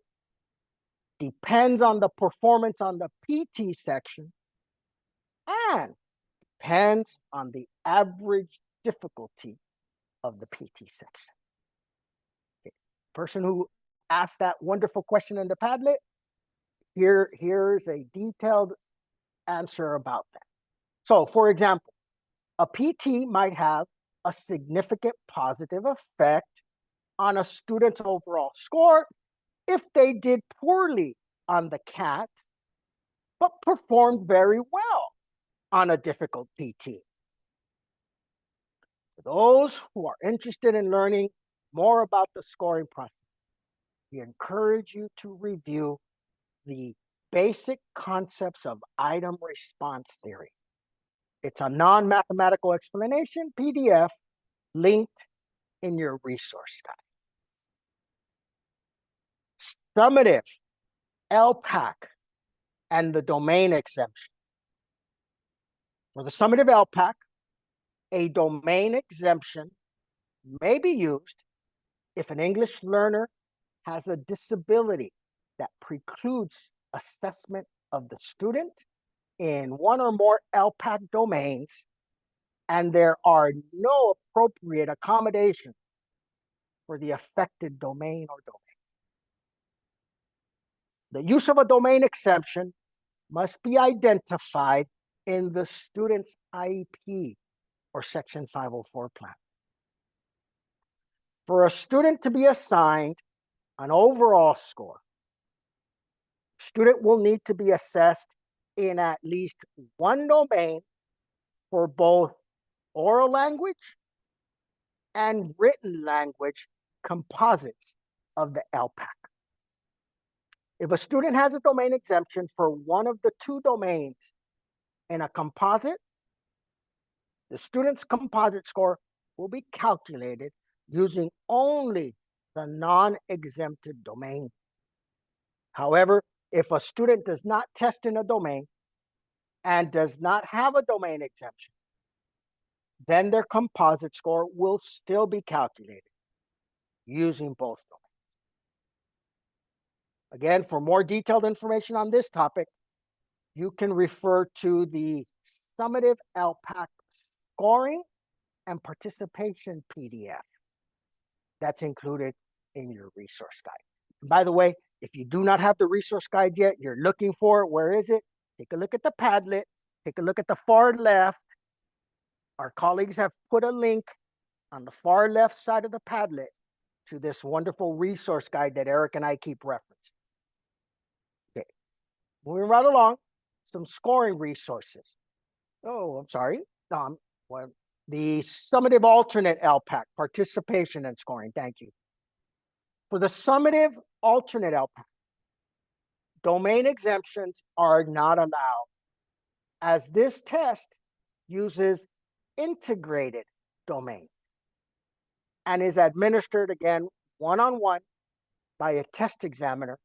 depends on the performance on the PT section, and depends on the average difficulty of the PT section. Okay. Person who asked that wonderful question in the Padlet, here's a detailed answer about that. So, for example, a PT might have a significant positive effect on a student's overall score if they did poorly on the CAT, but performed very well on a difficult PT. For those who are interested in learning more about the scoring process, we encourage you to review the basic concepts of item response theory It's a non-mathematical explanation PDF linked in your resource guide. Summative, ELPAC, and the domain exemption. For the summative ELPAC, a domain exemption may be used if an English learner has a disability that precludes assessment of the student in one or more ELPAC domains, and there are no appropriate accommodations for the affected domain or domain. The use of a domain exemption must be identified in the student's IEP or Section 504 plan. For a student to be assigned an overall score, student will need to be assessed in at least one domain for both oral language and written language composites of the ELPAC. If a student has a domain exemption for one of the two domains in a composite, the student's composite score will be calculated using only the non-exempted domain. However, if a student does not test in a domain and does not have a domain exemption, then their composite score will still be calculated using both domains. Again, for more detailed information on this topic, you can refer to the summative ELPAC scoring and participation PDF that's included in your resource guide. And by the way, if you do not have the resource guide yet, you're looking for it, where is it? Take a look at the Padlet, take a look at the far left. Our colleagues have put a link on the far left side of the Padlet to this wonderful resource guide that Eric and I keep referencing. Okay, moving right along, some scoring resources. Oh, I'm sorry. The summative alternate ELPAC, participation and scoring. Thank you. For the summative alternate ELPAC, domain exemptions are not allowed, as this test uses integrated domain and is administered, again, one-on-one by a test examiner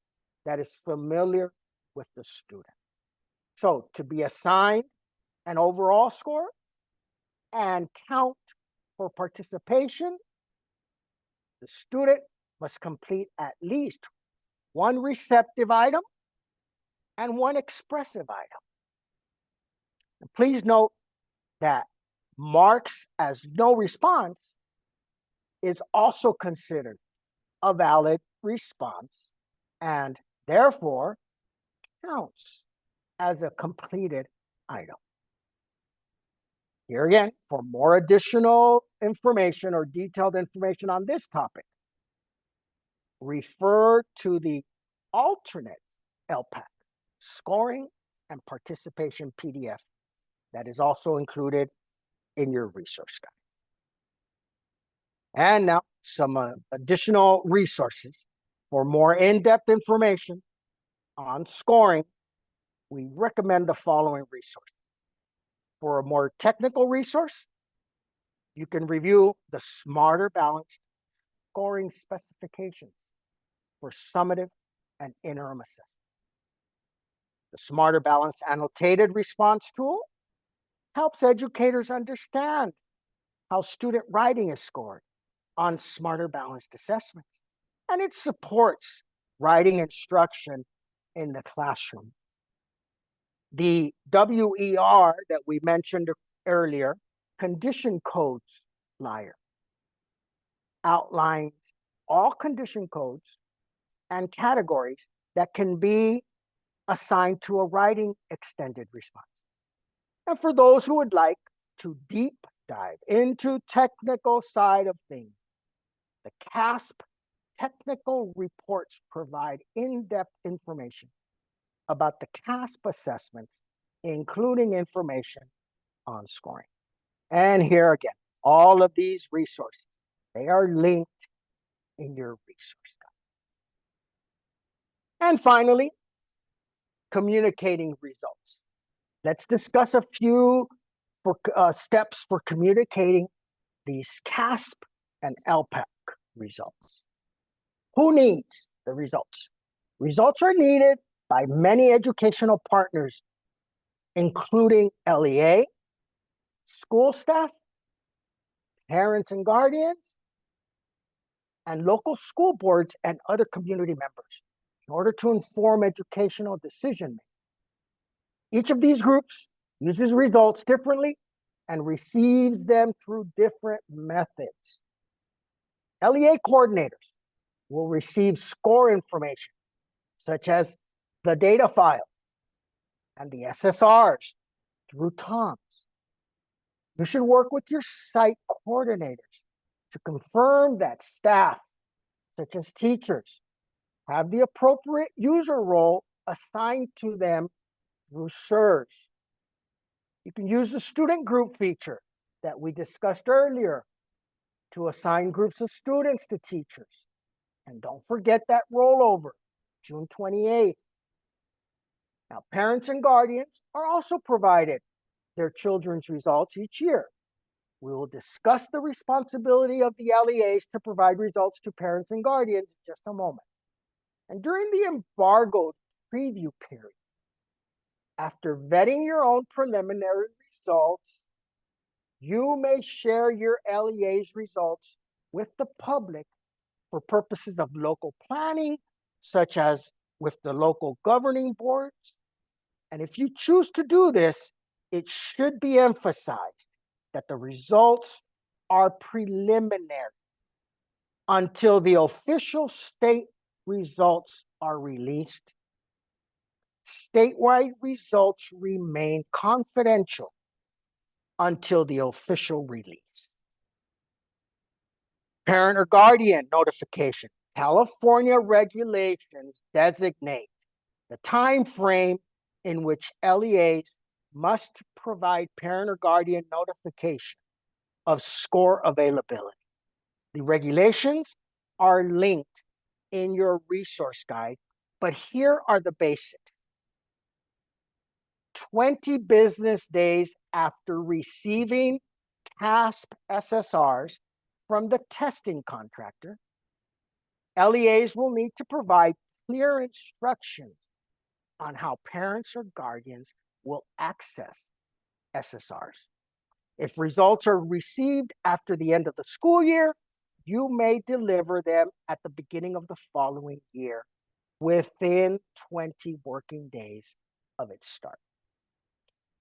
that is familiar with the student. So to be assigned an overall score and count for participation, the student must complete at least one receptive item and one expressive item. And please note that marks as no response is also considered a valid response and therefore counts as a completed item. Here again, for more additional information or detailed information on this topic, refer to the alternate ELPAC scoring and participation PDF that is also included in your resource guide. And now some additional resources. For more in-depth information on scoring, we recommend the following resources. For a more technical resource, you can review the Smarter Balanced Scoring Specifications for summative and interim assessment. The Smarter Balanced Annotated Response tool helps educators understand how student writing is scored on Smarter Balanced assessments, and it supports writing instruction in the classroom. The WER that we mentioned earlier, condition codes flyer, outlines all condition codes and categories that can be assigned to a writing extended response. And for those who would like to deep dive into technical side of things, the CAASPP technical reports provide in-depth information about the CAASPP assessments, including information on scoring. And here again, all of these resources, they are linked in your resource guide. And finally, communicating results. Let's discuss a few steps for communicating these CAASPP and ELPAC results. Who needs the results? Results are needed by many educational partners, including LEA, school staff, parents and guardians, and local school boards and other community members in order to inform educational decision-making. Each of these groups uses results differently and receives them through different methods. LEA coordinators will receive score information, such as the data file and the SSRs through TOMS. You should work with your site coordinators to confirm that staff, such as teachers, have the appropriate user role assigned to them through SIRS. You can use the student group feature that we discussed earlier to assign groups of students to teachers. And don't forget that rollover, June 28th. Now, parents and guardians are also provided their children's results each year. We will discuss the responsibility of the LEAs to provide results to parents and guardians in just a moment. And during the embargoed preview period, after vetting your own preliminary results, you may share your LEA's results with the public for purposes of local planning, such as with the local governing boards. And if you choose to do this, it should be emphasized that the results are preliminary until the official state results are released. Statewide results remain confidential until the official release. Parent or guardian notification. California regulations designate the time frame in which LEAs must provide parent or guardian notification of score availability. The regulations are linked in your resource guide, but here are the basics. 20 business days after receiving CAASPP SSRs from the testing contractor, LEAs will need to provide clear instructions on how parents or guardians will access SSRs. If results are received after the end of the school year, you may deliver them at the beginning of the following year within 20 working days of its start.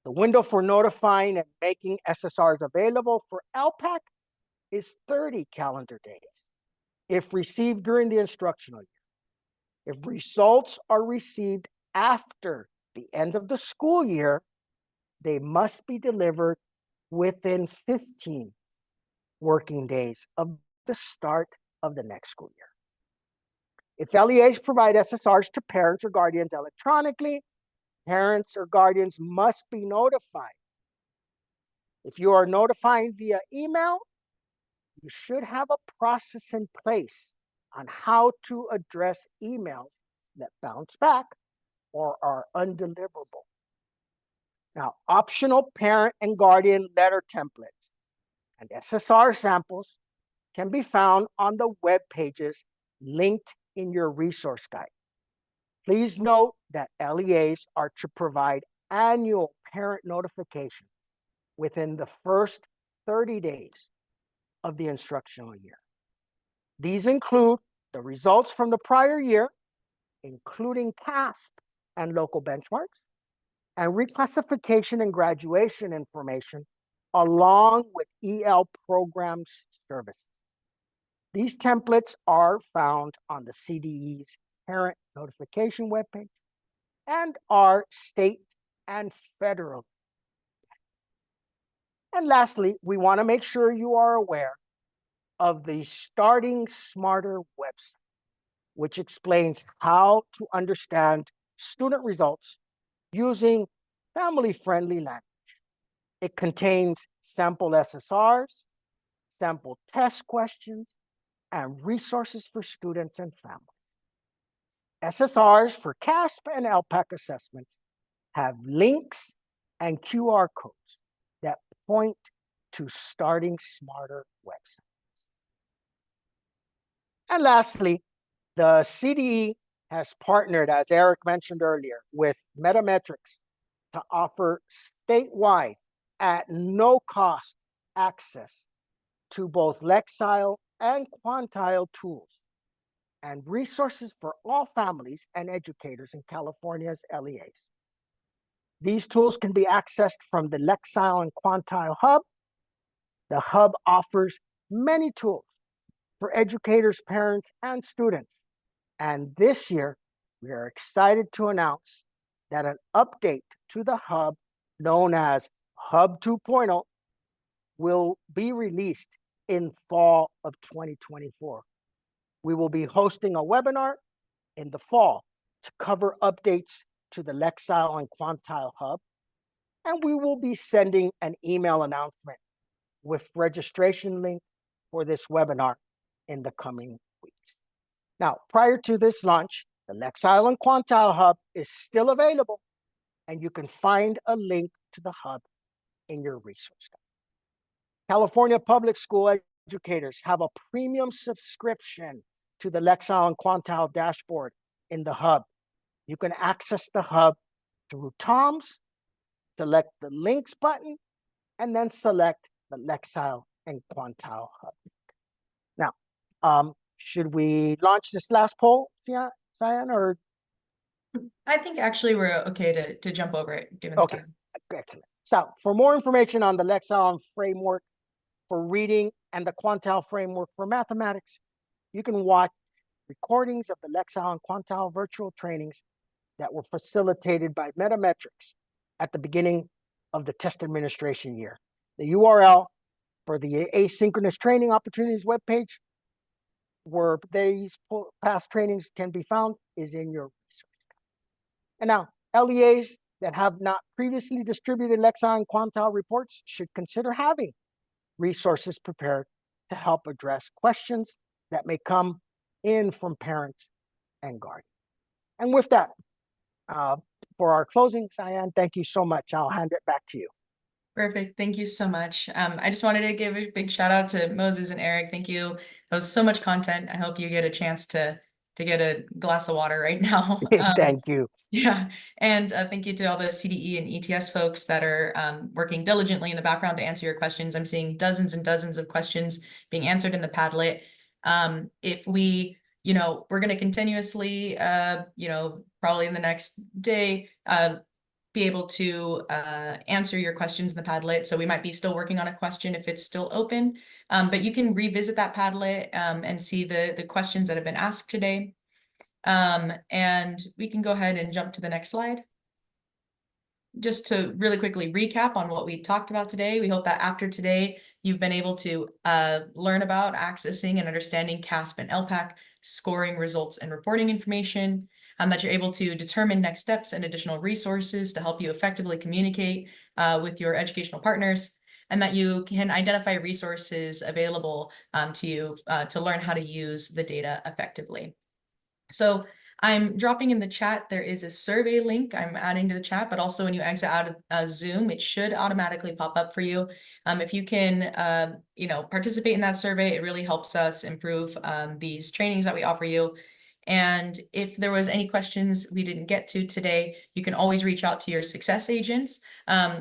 The window for notifying and making SSRs available for ELPAC is 30 calendar days if received during the instructional year. If results are received after the end of the school year, they must be delivered within 15 working days of the start of the next school year. If LEAs provide SSRs to parents or guardians electronically, parents or guardians must be notified. If you are notifying via email, you should have a process in place on how to address emails that bounce back or are undeliverable. Now, optional parent and guardian letter templates and SSR samples can be found on the web pages linked in your resource guide. Please note that LEAs are to provide annual parent notifications within the first 30 days of the instructional year. These include the results from the prior year, including CAASPP and local benchmarks, and reclassification and graduation information, along with EL programs services. These templates are found on the CDE's parent notification webpage and are state and federal. And lastly, we want to make sure you are aware of the Starting Smarter website, which explains how to understand student results using family-friendly language. It contains sample SSRs, sample test questions, and resources for students and families. SSRs for CAASPP and ELPAC assessments have links and QR codes that point to starting smarter websites. And lastly, the CDE has partnered, as Eric mentioned earlier, with Metametrics to offer statewide at no cost access to both Lexile and Quantile tools and resources for all families and educators in California's LEAs. These tools can be accessed from the Lexile and Quantile Hub. The Hub offers many tools for educators, parents, and students. And this year, we are excited to announce that an update to the Hub, known as Hub 2.0, will be released in fall of 2024. We will be hosting a webinar in the fall to cover updates to the Lexile and Quantile Hub, and we will be sending an email announcement with registration link for this webinar in the coming weeks. Now, prior to this launch, the Lexile and Quantile Hub is still available, and you can find a link to the Hub in your resource guide. California public school educators have a premium subscription to the Lexile and Quantile dashboard in the Hub. You can access the Hub through TOMS, select the links button, and then select the Lexile and Quantile Hub. Now, should we launch this last poll, Cyan, or? I think actually we're okay to jump over it, given the time. Excellent. So for more information on the Lexile framework for reading and the Quantile framework for mathematics, you can watch recordings of the Lexile and Quantile virtual trainings that were facilitated by Metametrics at the beginning of the test administration year. The URL for the asynchronous training opportunities webpage where these past trainings can be found is in your resource. And now, LEAs that have not previously distributed Lexile and Quantile reports should consider having resources prepared to help address questions that may come in from parents and guardians. And with that, for our closing, Cyan, thank you so much. I'll hand it back to you. Perfect. Thank you so much. I just wanted to give a big shout out to Moses and Eric. Thank you. That was so much content. I hope you get a chance to get a glass of water right now. Thank you. Yeah. And thank you to all the CDE and ETS folks that are working diligently in the background to answer your questions. I'm seeing dozens and dozens of questions being answered in the Padlet. If we, we're going to continuously, probably in the next day, be able to answer your questions in the Padlet. So we might be still working on a question if it's still open, but you can revisit that Padlet and see the questions that have been asked today. And we can go ahead and jump to the next slide. Just to really quickly recap on what we talked about today, we hope that after today, you've been able to learn about accessing and understanding CAASPP and ELPAC, scoring results and reporting information, that you're able to determine next steps and additional resources to help you effectively communicate with your educational partners, and that you can identify resources available to you to learn how to use the data effectively. So I'm dropping in the chat, there is a survey link I'm adding to the chat, but also when you exit out of Zoom, it should automatically pop up for you. If you can, participate in that survey, it really helps us improve these trainings that we offer you. And if there was any questions we didn't get to today, you can always reach out to your success agents,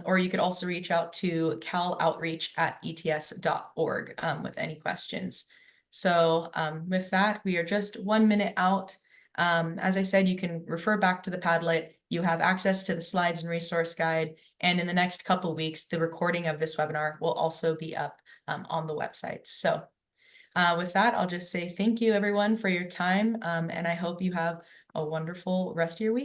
or you could also reach out to caloutreach@ets.org with any questions. So with that, we are just 1 minute out. As I said, you can refer back to the Padlet. You have access to the slides and resource guide. And in the next couple of weeks, the recording of this webinar will also be up on the website. So with that, I'll just say thank you, everyone, for your time. And I hope you have a wonderful rest of your week.